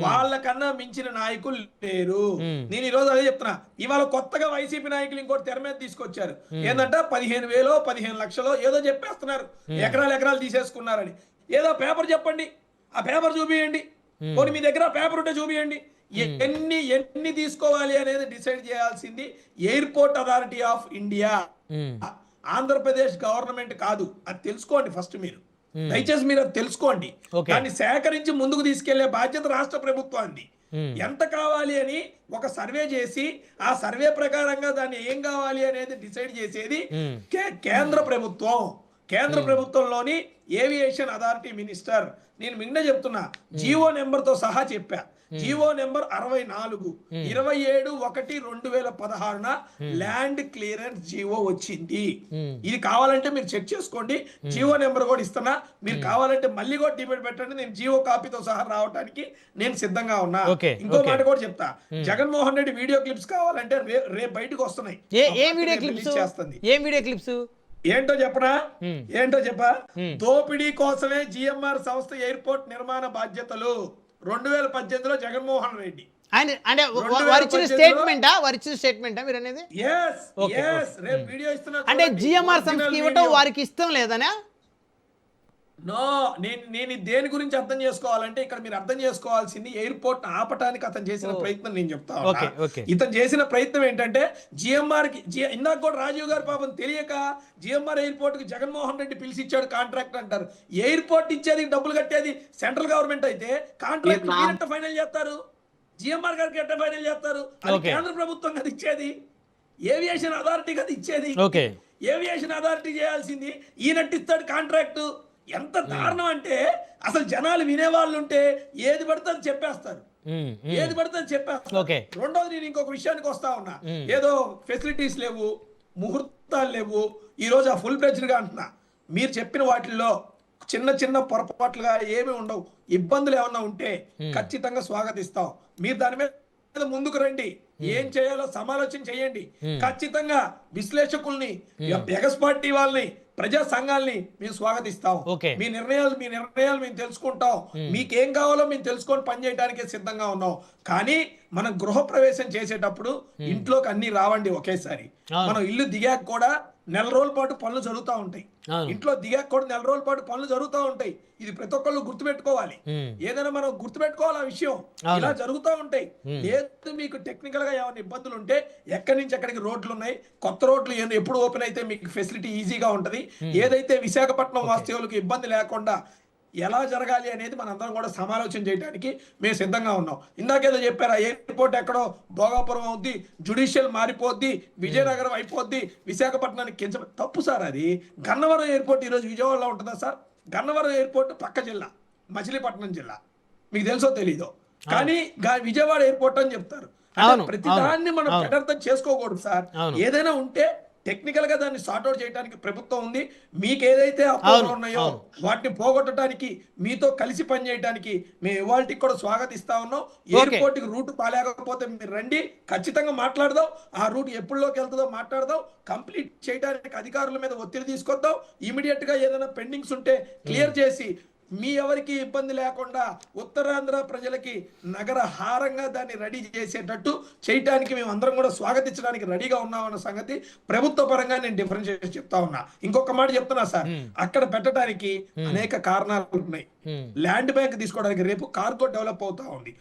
వాళ్ళకన్నా మించిన నాయకులు లేరు. నేను ఈ రోజు అదే చెప్తున్నా. ఇవాళ కొత్తగా వైసీపీ నాయకులు ఇంకోటి తెర మీద తీసుకొచ్చారు. ఏంటంటే 15,000 15 లక్షలు ఏదో చెప్పేస్తున్నారు, ఎకరాలు తీసేసుకున్నారని. ఏదో పేపర్ చెప్పండి, ఆ పేపర్ చూపియండి, కొన్ని మీ దగ్గర పేపర్ ఉంటే చూపియండి. ఎన్ని తీసుకోవాలి అనేది డిసైడ్ చేయాల్సింది airport authority of India, Andhra Pradesh government కాదు. అది తెలుసుకోండి ఫస్ట్ మీరు, దయచేసి మీరు అది తెలుసుకోండి. దాన్ని సేకరించి ముందుకు తీసుకెళ్లే బాధ్యత రాష్ట్ర ప్రభుత్వాన్ని. ఎంత కావాలి అని ఒక సర్వే చేసి ఆ సర్వే ప్రకారంగా దాన్ని ఏం కావాలి అనేది డిసైడ్ చేసేది కేంద్ర ప్రభుత్వం. కేంద్ర ప్రభుత్వంలోని ఏవియేషన్ అథారిటీ మినిస్టర్. నేను మింగ చెప్తున్నా, జీవో నెంబర్ తో సహా చెప్పా. GO number 64 27/1/2016 land clearance GO వచ్చింది. ఇది కావాలంటే మీరు చెక్ చేసుకోండి. జీవో నెంబర్ కూడా ఇస్తున్నా, మీరు కావాలంటే మళ్ళీ కూడా డిబేట్ పెట్టండి. నేను జీవో కాపీతో సహా రావడానికి నేను సిద్ధంగా ఉన్నా. ఇంకో మాట కూడా చెప్తా, జగన్మోహన్ రెడ్డి వీడియో క్లిప్స్ కావాలంటే రేపు బయటకు వస్తున్నాయి. ఏంటో చెప్పా, దోపిడీ కోసమే జిఎంఆర్ సంస్థ ఎయిర్పోర్ట్ నిర్మాణ బాధ్యతలు 2018లో జగన్మోహన్ రెడ్డి అంటే జిఎంఆర్ సంస్థకి ఇవ్వటం వారికి ఇష్టం లేదనా? నో, నేను దేని గురించి అర్థం చేసుకోవాలంటే ఇక్కడ మీరు అర్థం చేసుకోవాల్సింది ఎయిర్పోర్ట్ ఆపటానికి అతను చేసిన ప్రయత్నం నేను చెప్తా. ఇతను చేసిన ప్రయత్నం ఏంటంటే జిఎంఆర్ కి, ఇందాక కూడా రాజీవ్ గారు పాపం తెలియక జిఎంఆర్ ఎయిర్పోర్ట్ కి జగన్మోహన్ రెడ్డి పిలిచి ఇచ్చాడు కాంట్రాక్ట్ అంటారు. ఎయిర్పోర్ట్ ఇచ్చేది డబ్బులు కట్టేది సెంట్రల్ గవర్నమెంట్ అయితే కాంట్రాక్ట్ ఎట్లా ఫైనల్ చేస్తారు? జిఎంఆర్ గారికి ఎట్లా ఫైనల్ చేస్తారు? అది కేంద్ర ప్రభుత్వం కదా ఇచ్చేది, ఏవియేషన్ అథారిటీ కదా ఇచ్చేది. ఏవియేషన్ అథారిటీ చేయాల్సింది ఈయనట్టిస్తాడు కాంట్రాక్ట్. ఎంత దారుణం అంటే అసలు జనాలు వినేవాళ్ళు ఉంటే ఏది పడితే అది చెప్పేస్తారు, ఏది పడితే అది చెప్పేస్తారు. రెండోది, నేను ఇంకొక విషయానికి వస్తా ఉన్నా. ఏదో ఫెసిలిటీస్ లేవు, ముహూర్తాలు లేవు, ఈ రోజు ఆ ఫుల్ ఫ్లెడ్జ్డ్ గా అంటున్నా. మీరు చెప్పిన వాటిల్లో చిన్న పొరపాట్లుగా ఏమి ఉండవు. ఇబ్బందులు ఏమన్నా ఉంటే ఖచ్చితంగా స్వాగతిస్తాం. మీరు దాని మీద ముందుకు రండి, ఏం చేయాలో సమాలోచన చేయండి. ఖచ్చితంగా విశ్లేషకుల్ని, ఎగస్ పార్టీ వాళ్ళని ప్రజా సంఘాలని మేము స్వాగతిస్తాం. ఓకే. మీ నిర్ణయాలు మేము తెలుసుకుంటాం. మీకేం కావాలో మేము తెలుసుకొని పనిచేయడానికే సిద్ధంగా ఉన్నాం. కానీ మనం గృహ ప్రవేశం చేసేటప్పుడు ఇంట్లోకి అన్ని రావండి ఒకేసారి. మనం ఇల్లు దిగాక కూడా నెల రోజుల పాటు పనులు జరుగుతూ ఉంటాయి. ఇంట్లో దిగాక కూడా నెల రోజుల పాటు పనులు జరుగుతూ ఉంటాయి. ఇది ప్రతి ఒక్కళ్ళు గుర్తుపెట్టుకోవాలి. ఏదైనా మనం గుర్తుపెట్టుకోవాలి ఆ విషయం. ఇలా జరుగుతూ ఉంటాయి. లేదు మీకు టెక్నికల్ గా ఏమైనా ఇబ్బందులు ఉంటే ఎక్కడి నుంచి ఎక్కడికి రోడ్లు ఉన్నాయి, కొత్త రోడ్లు ఎప్పుడు ఓపెన్ అయితే మీకు ఫెసిలిటీ ఈజీగా ఉంటది. ఏదైతే విశాఖపట్నం వాస్తవ్యులకు ఇబ్బంది లేకుండా ఎలా జరగాలి అనేది మనందరం కూడా సమాలోచన చేయడానికి మేము సిద్ధంగా ఉన్నాం. ఇందాకేదో చెప్పారు, ఆ ఎయిర్పోర్ట్ ఎక్కడో భోగాపురం అవుద్ది, జుడిషియల్ మారిపోద్ది, విజయనగరం అయిపోద్ది, విశాఖపట్నానికి కింద తప్పు సార్. అది గన్నవరం ఎయిర్పోర్ట్ ఈరోజు విజయవాడలో ఉంటుందా సార్? గన్నవరం ఎయిర్పోర్ట్ పక్క జిల్లా, మచిలీపట్నం జిల్లా. మీకు తెలుసో తెలీదో, కానీ విజయవాడ ఎయిర్పోర్ట్ అని చెప్తారు. ప్రతి దాన్ని మనం పెడర్థం చేసుకోకూడదు సార్. ఏదైనా ఉంటే టెక్నికల్ గా దాన్ని సార్ట్అవుట్ చేయడానికి ప్రభుత్వం ఉంది. మీకు ఏదైతే అపోహలు ఉన్నాయో వాటిని పోగొట్టడానికి, మీతో కలిసి పనిచేయడానికి మేము ఇవాళకి కూడా స్వాగతిస్తా ఉన్నాం. ఎయిర్పోర్ట్ కి రూట్ బాగాలేకపోతే మీరు రండి, ఖచ్చితంగా మాట్లాడదాం. ఆ రూట్ ఎప్పుడులోకి వెళ్తుందో మాట్లాడదాం. కంప్లీట్ చేయడానికి అధికారుల మీద ఒత్తిడి తీసుకొద్దాం. ఇమీడియట్ గా ఏదైనా పెండింగ్స్ ఉంటే క్లియర్ చేసి మీ ఎవరికి ఇబ్బంది లేకుండా ఉత్తరాంధ్ర ప్రజలకి నగర హారంగా దాన్ని రెడీ చేసేటట్టు చేయడానికి మేము అందరం కూడా స్వాగతించడానికి రెడీగా ఉన్నామన్న సంగతి ప్రభుత్వ పరంగా నేను డిఫరెన్షియేట్ చెప్తా ఉన్నా. ఇంకొక మాట చెప్తున్నా సార్, అక్కడ పెట్టడానికి అనేక కారణాలు ఉన్నాయి. ల్యాండ్ బ్యాంక్ తీసుకోవడానికి రేపు కార్గో డెవలప్ అవుతా ఉంది,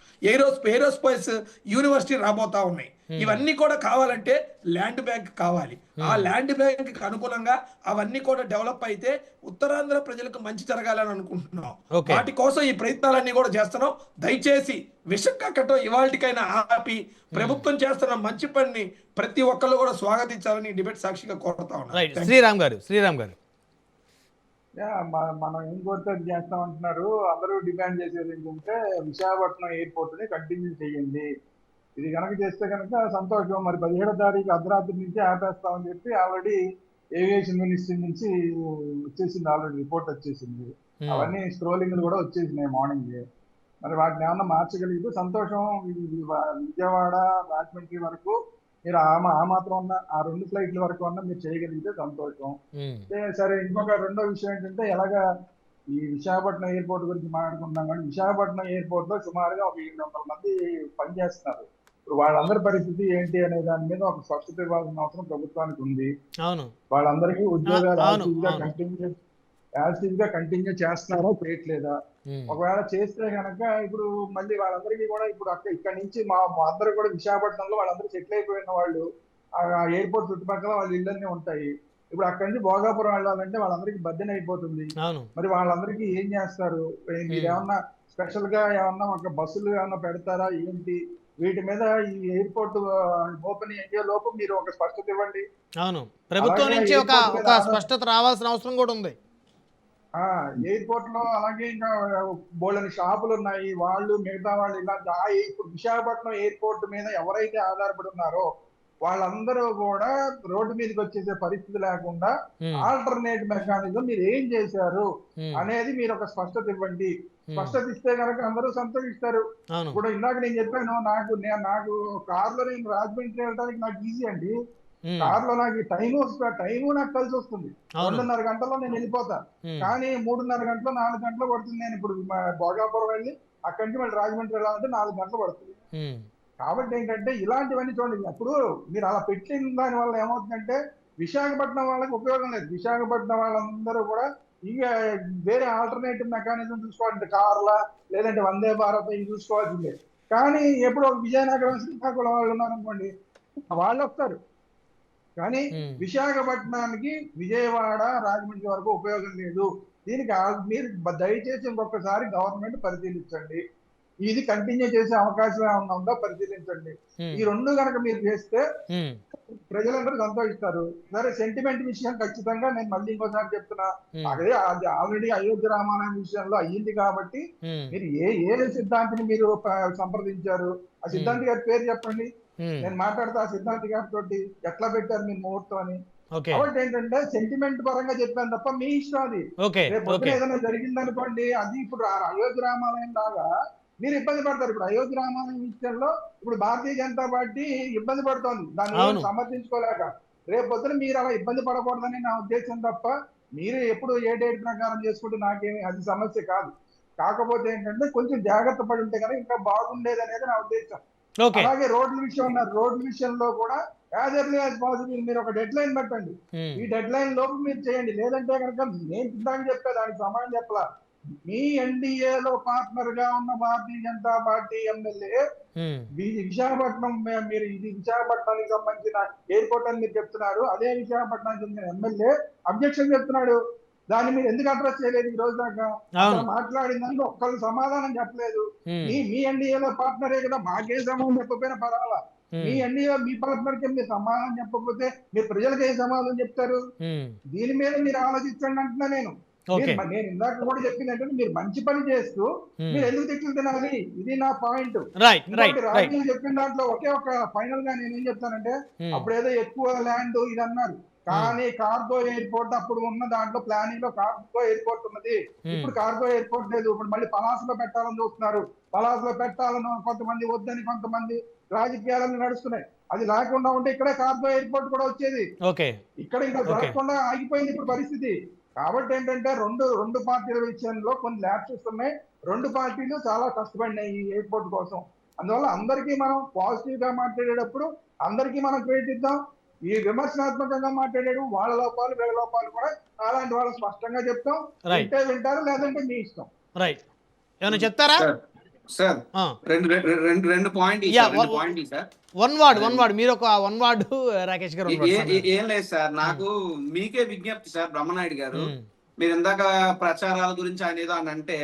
ఏరోస్పేస్ యూనివర్సిటీ రాబోతా ఉన్నాయి. ఇవన్నీ కూడా కావాలంటే ల్యాండ్ బ్యాంక్ కావాలి. ఆ ల్యాండ్ బ్యాంక్ అనుగుణంగా అవన్నీ కూడా డెవలప్ అయితే ఉత్తరాంధ్ర ప్రజలకు మంచి జరగాలని అనుకుంటున్నాం. వాటి కోసం ఈ ప్రయత్నాలన్నీ కూడా చేస్తున్నాం. దయచేసి విశాఖపట్నం ఇవాళకైనా ఆపి ప్రభుత్వం చేస్తున్న మంచి పనిని ప్రతి ఒక్కళ్ళు కూడా స్వాగతించాలని డిబేట్ సాక్షిగా కోరుతా ఉన్నాం. శ్రీరామ్ గారు మనం ఏం కోరితే చేస్తామంటున్నారు. అందరూ డిమాండ్ చేసేది ఏంటంటే విశాఖపట్నం ఎయిర్పోర్ట్ ని కంటిన్యూ చేయండి. ఇది కనుక చేస్తే కనుక సంతోషం. మరి 17వ తారీఖు అర్ధరాత్రి నుంచి ఆపేస్తామని చెప్పి ఆల్రెడీ ఏవియేషన్ మినిస్ట్రీ నుంచి వచ్చేసింది, ఆల్రెడీ రిపోర్ట్ వచ్చేసింది. అవన్నీ స్క్రోలింగ్లు కూడా వచ్చేసినాయి మార్నింగ్. మరి వాటిని ఏమన్నా మార్చగలిగితే సంతోషం. విజయవాడ రాజమండ్రి వరకు మీరు ఆ మాత్రం ఉన్న ఆ 2 ఫ్లైట్ల వరకు అన్నా మీరు చేయగలిగితే సంతోషం. సరే, ఇంకొక రెండో విషయం ఏంటంటే, ఎలాగా ఈ విశాఖపట్నం ఎయిర్పోర్ట్ గురించి మాట్లాడుకుంటున్నాం, కానీ విశాఖపట్నం ఎయిర్పోర్ట్ లో సుమారుగా ఒక 700 మంది పనిచేస్తున్నారు. ఇప్పుడు వాళ్ళందరి పరిస్థితి ఏంటి అనే దాని మీద ఒక స్పష్టత ఇవ్వాల్సిన అవసరం ప్రభుత్వానికి ఉంది. వాళ్ళందరికీ ఉద్యోగాలు యాక్టివ్ గా కంటిన్యూ చేస్తున్నారా చేయట్లేదా? ఒకవేళ చేస్తే కనుక ఇప్పుడు మళ్ళీ వాళ్ళందరికీ కూడా ఇప్పుడు ఇక్కడ నుంచి మా అందరూ కూడా విశాఖపట్నంలో వాళ్ళందరూ సెటిల్ అయిపోయిన వాళ్ళు ఆ ఎయిర్పోర్ట్ చుట్టుపక్కల వాళ్ళ ఇళ్ళన్నీ ఉంటాయి. ఇప్పుడు అక్కడి నుంచి భోగాపురం వెళ్ళాలంటే వాళ్ళందరికీ బద్దెన అయిపోతుంది. మరి వాళ్ళందరికీ ఏం చేస్తారు? మీరు ఏమన్నా స్పెషల్ గా ఏమన్నా ఒక బస్సులు ఏమన్నా పెడతారా ఏంటి? వీటి మీద ఈ ఎయిర్పోర్ట్ ఓపెన్ అయ్యే లోపు మీరు ఒక స్పష్టత ఇవ్వండి. అవును, ప్రభుత్వం నుంచి ఒక స్పష్టత రావాల్సిన అవసరం కూడా ఉంది. ఎయిర్పోర్ట్ లో అలాగే ఇంకా బోల్డని షాపులు ఉన్నాయి. వాళ్ళు మిగతా వాళ్ళు ఇలా ఇప్పుడు విశాఖపట్నం ఎయిర్పోర్ట్ మీద ఎవరైతే ఆధారపడి ఉన్నారో వాళ్ళందరూ కూడా రోడ్డు మీదకి వచ్చేసే పరిస్థితి లేకుండా ఆల్టర్నేట్ మెకానిజం మీరు ఏం చేశారు అనేది మీరు ఒక స్పష్టత ఇవ్వండి. స్పష్టత ఇస్తే కనుక అందరూ సంతోషిస్తారు. ఇప్పుడు ఇందాక నేను చెప్పాను, నాకు కారులో నేను రాజమండ్రి వెళ్ళడానికి నాకు ఈజీ అండి. కారులో నాకు టైము నాకు కలిసి వస్తుంది. 2.5 గంటల్లో నేను వెళ్ళిపోతాను. కానీ 3.5 గంటలు 4 గంటలు పడుతుంది. నేను ఇప్పుడు భోగాపురం వెళ్ళి అక్కడి నుంచి మళ్ళీ రాజమండ్రి వెళ్ళాలంటే 4 గంటలు పడుతుంది. కాబట్టి ఏంటంటే ఇలాంటివన్నీ చూడండి. అప్పుడు మీరు అలా పెట్టిన దాని వల్ల ఏమవుతుందంటే విశాఖపట్నం వాళ్ళకి ఉపయోగం లేదు. విశాఖపట్నం వాళ్ళందరూ కూడా ఇక వేరే ఆల్టర్నేటివ్ మెకానిజం చూసుకోవాలంటే కార్లా లేదంటే వందే భారత్ ఇవి చూసుకోవాల్సిందే. కానీ ఎప్పుడు ఒక విజయనగరం శ్రీకాకుళం వాళ్ళు ఉన్నారనుకోండి, వాళ్ళు వస్తారు. కానీ విశాఖపట్నానికి విజయవాడ రాజమండ్రి వరకు ఉపయోగం లేదు. దీనికి మీరు దయచేసి ఇంకొకసారి గవర్నమెంట్ పరిశీలించండి. ఇది కంటిన్యూ చేసే అవకాశం ఏమన్నా ఉందో పరిశీలించండి. ఈ రెండు కనుక మీరు చేస్తే ప్రజలందరూ సంతోషిస్తారు. సరే, సెంటిమెంట్ విషయం ఖచ్చితంగా నేను మళ్ళీ ఇంకోసారి చెప్తున్నా, అదే ఆల్రెడీ అయోధ్య రామాలయం విషయంలో అయ్యింది కాబట్టి మీరు ఏ సిద్ధాంతిని మీరు సంప్రదించారు? ఆ సిద్ధాంతి గారి పేరు చెప్పండి, నేను మాట్లాడతా. ఆ సిద్ధాంతి గారితో ఎట్లా పెట్టారు మీరు ముహూర్తం అని. కాబట్టి ఏంటంటే సెంటిమెంట్ పరంగా చెప్పాను తప్ప మీ ఇష్టం అది. రేపు ఏదైనా జరిగిందనుకోండి, అది ఇప్పుడు అయోధ్య రామాలయం లాగా మీరు ఇబ్బంది పడతారు. ఇప్పుడు అయోధ్య రామాలయం విషయంలో ఇప్పుడు భారతీయ జనతా పార్టీ ఇబ్బంది పడుతోంది, దాన్ని సమర్థించుకోలేక. రేపు పొద్దున మీరు అలా ఇబ్బంది పడకూడదని నా ఉద్దేశం తప్ప మీరు ఎప్పుడు ఏ డేట్ ప్రకారం చేసుకుంటే నాకేమి అది సమస్య కాదు. కాకపోతే ఏంటంటే కొంచెం జాగ్రత్త పడి ఉంటే కనుక ఇంకా బాగుండేది అనేది నా ఉద్దేశం. ఓకే. అలాగే రోడ్ల విషయం ఉన్నారు, రోడ్ల విషయంలో కూడా యాజ్ ఎర్లీ యాజ్ పాసిబుల్ మీరు ఒక డెడ్ లైన్ పెట్టండి. ఈ డెడ్ లైన్ లోపు మీరు చేయండి. లేదంటే కనుక నేను ఇందాక చెప్పా, దానికి సమాధానం చెప్పలా. మీ ఎన్డీఏలో పార్ట్నర్ గా ఉన్న భారతీయ జనతా పార్టీ ఎమ్మెల్యే విశాఖపట్నం, మీరు ఇది విశాఖపట్నానికి సంబంధించిన ఎయిర్పోర్ట్ అని మీరు చెప్తున్నారు. అదే విశాఖపట్నానికి చెందిన ఎమ్మెల్యే అబ్జెక్షన్ చెప్తున్నాడు. దాన్ని మీరు ఎందుకు అడ్రస్ చేయలేదు ఈ రోజు దాకా? మాట్లాడిందని ఒక్కళ్ళు సమాధానం చెప్పలేదు. మీ ఎన్డీఏలో పార్ట్నరే కదా, మాకే సమాధానం చెప్పకపోయినా పర్వాలా. మీ ఎన్డీఏ మీ పార్ట్నర్ కి మీరు సమాధానం చెప్పకపోతే మీరు ప్రజలకు ఏ సమాధానం చెప్తారు? దీని మీద మీరు ఆలోచించండి అంటున్నా నేను. నేను ఇందాక కూడా చెప్పింది ఏంటంటే మీరు మంచి పని చేస్తూ మీరు ఎందుకు తిట్లు తినాలి, ఇది నా పాయింట్. రాజు చెప్పిన దాంట్లో ఒకే ఒక ఫైనల్ గా నేను ఏం చెప్తానంటే, అప్పుడు ఏదో ఎక్కువ ల్యాండ్ ఇది అన్నారు, కానీ కార్గో ఎయిర్పోర్ట్ అప్పుడు ఉన్న దాంట్లో ప్లానింగ్ లో కార్గో ఎయిర్పోర్ట్ ఉన్నది. ఇప్పుడు కార్గో ఎయిర్పోర్ట్ లేదు. ఇప్పుడు మళ్ళీ పలాసలో పెట్టాలని చూస్తున్నారు. పలాసలో పెట్టాలని కొంతమంది వద్దని కొంతమంది రాజకీయాలను నడుస్తున్నాయి. అది లేకుండా ఉంటే ఇక్కడే కార్గో ఎయిర్పోర్ట్ కూడా వచ్చేది. ఇక్కడ ఇంకా జరగకుండా ఆగిపోయింది ఇప్పుడు పరిస్థితి. కాబట్టి ఏంటంటే రెండు పార్టీల విషయంలో కొన్ని ల్యాప్సెస్ ఉన్నాయి. రెండు పార్టీలు చాలా కష్టపడినాయి ఈ ఎయిర్పోర్ట్ కోసం. అందువల్ల అందరికీ మనం పాజిటివ్ గా మాట్లాడేటప్పుడు అందరికీ మనం క్రెడిట్ ఇద్దాం. ఈ విమర్శనాత్మకంగా మాట్లాడాడు వాళ్ళ లోపాలు వీళ్ళ లోపాలు కూడా అలాంటి వాళ్ళు స్పష్టంగా చెప్తాం. వింటారు, లేదంటే మీ ఇష్టం. రైట్, ఏమైనా చెప్తారా సార్? రెండు పాయింట్ సార్. వన్ వర్డ్ మీరు ఒక వన్ వర్డ్ రాకేష్ గారు. ఏం లేదు సార్, నాకు మీకే విజ్ఞప్తి సార్. బ్రహ్మనాయుడు గారు, మీరు ఇందాక ప్రచారాల గురించి ఆయన ఏదో అని అంటే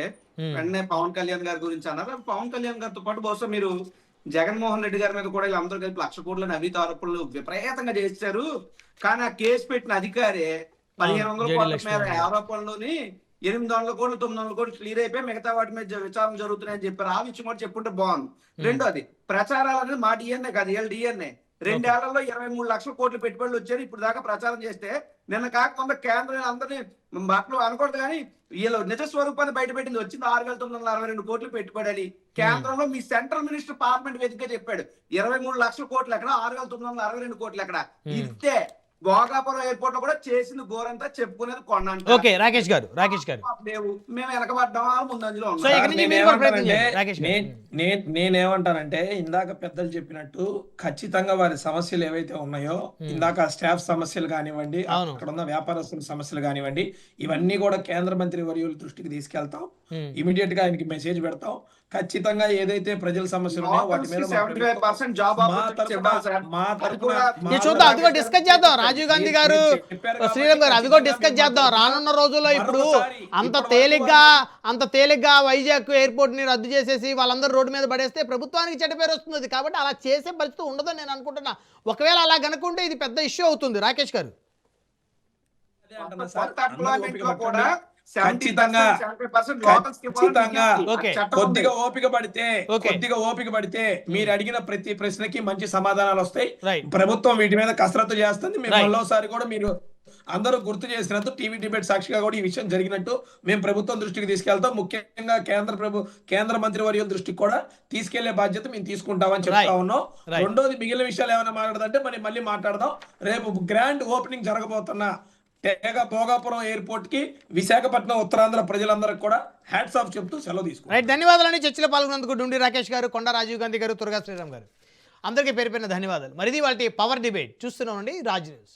వెంటనే పవన్ కళ్యాణ్ గారి గురించి అన్నారు. పవన్ కళ్యాణ్ గారితో పాటు బహుశా మీరు జగన్మోహన్ రెడ్డి గారి మీద కూడా వీళ్ళందరూ కలిపి 1,00,000 కోట్ల అవినీతి ఆరోపణలు విపరీతంగా చేశారు. కానీ ఆ కేసు పెట్టిన అధికారే 1,500 కోట్ల మేర ఆరోపణలోని 800 కోట్లు 900 కోట్లు క్లియర్ అయిపోయి మిగతా వాటి మీద విచారణ జరుగుతున్నాయని చెప్పారు. ఆ విషయం కూడా చెప్పుంటే బాగుంది. రెండోది, ప్రచారాలు అనేది మా డిఎన్ఏ కాదు, వీళ్ళ డిఎన్ఏ. 2 ఏళ్లలో 23 లక్షల కోట్లు పెట్టుబడులు వచ్చారు. ఇప్పుడు దాకా ప్రచారం చేస్తే నిన్న కాకుండా కేంద్రం అందరినీ బట్టలు అనకూడదు, కానీ వీళ్ళు నిజ స్వరూపాన్ని బయటపెట్టింది. వచ్చింది 6,962 కోట్లు పెట్టుబడి. కేంద్రంలో మీ సెంట్రల్ మినిస్టర్ పార్లమెంట్ వేదికగా చెప్పాడు 23 లక్షల కోట్లు ఎక్కడ, 6,962 కోట్లు ఎక్కడ. ఇస్తే భోగాపురం ఎయిర్పోర్ట్ లో కూడా చేసింది ఘోరంతా చెప్పుకునేది కొన్నాను. ఓకే రాకేష్ గారు మేము వెనకబడ్డామా ముందంజలో. నేనేమంటానంటే, ఇందాక పెద్దలు చెప్పినట్టు ఖచ్చితంగా వారి సమస్యలు ఏవైతే ఉన్నాయో, ఇందాక స్టాఫ్ సమస్యలు కానివ్వండి, అక్కడ ఉన్న వ్యాపారస్తుల సమస్యలు కానివ్వండి, ఇవన్నీ కూడా కేంద్ర మంత్రి వర్యుల దృష్టికి తీసుకెళ్తాం. ఇమీడియట్ గా ఆయనకి మెసేజ్ పెడతాం. ఖచ్చితంగా ఏదైతే ప్రజల సమస్యలు ఉన్నాయో వాటి మీద డిస్కస్ చేద్దాం. రాజీవ్ గాంధీ గారు, శ్రీరామ్ గారు, అవి కూడా డిస్కస్ చేద్దాం రానున్న రోజుల్లో. ఇప్పుడు అంత తేలిగ్గా వైజాగ్ ఎయిర్పోర్ట్ ని రద్దు చేసేసి వాళ్ళందరూ రోడ్డు మీద పడేస్తే ప్రభుత్వానికి చెడ్డ పేరు వస్తుంది. కాబట్టి అలా చేసే పరిస్థితి ఉండదని నేను అనుకుంటున్నా. ఒకవేళ అలా కనుకుంటే ఇది పెద్ద ఇష్యూ అవుతుంది. రాకేష్ గారు, కొద్దిగా ఓపిక పడితే మీరు అడిగిన ప్రతి ప్రశ్నకి మంచి సమాధానాలు వస్తాయి. ప్రభుత్వం వీటి మీద కసరత్తు చేస్తుంది. మేము మరోసారి కూడా మీరు అందరూ గుర్తు చేసినట్టు టీవీ డిబేట్ సాక్షిగా కూడా ఈ విషయం జరిగినట్టు మేము ప్రభుత్వం దృష్టికి తీసుకెళ్తాం. ముఖ్యంగా కేంద్ర మంత్రి వర్యుల దృష్టికి కూడా తీసుకెళ్లే బాధ్యత మేము తీసుకుంటామని చెప్తా ఉన్నాం. రెండోది, మిగిలిన విషయాలు ఏమైనా మాట్లాడదంటే మళ్ళీ మాట్లాడదాం. రేపు గ్రాండ్ ఓపెనింగ్ జరగబోతున్న భోగాపురం ఎయిర్పోర్ట్ కి విశాఖపట్నం ఉత్తరాంధ్ర ప్రజలందరికీ కూడా హ్యాట్స్ ఆఫ్ చెప్తూ సెలవు తీసుకుంటాం. రైట్, ధన్యవాదాలని చర్చలో పాల్గొన్నందుకు డుండి రాకేష్ గారు, కొండా రాజీవ్ గాంధీ గారు, తురగా శ్రీరామ్ గారు, అందరికీ పేరు ధన్యవాదాలు. మరిది వాటి పవర్ డిబేట్ చూస్తున్నామండి రాజ్ న్యూస్.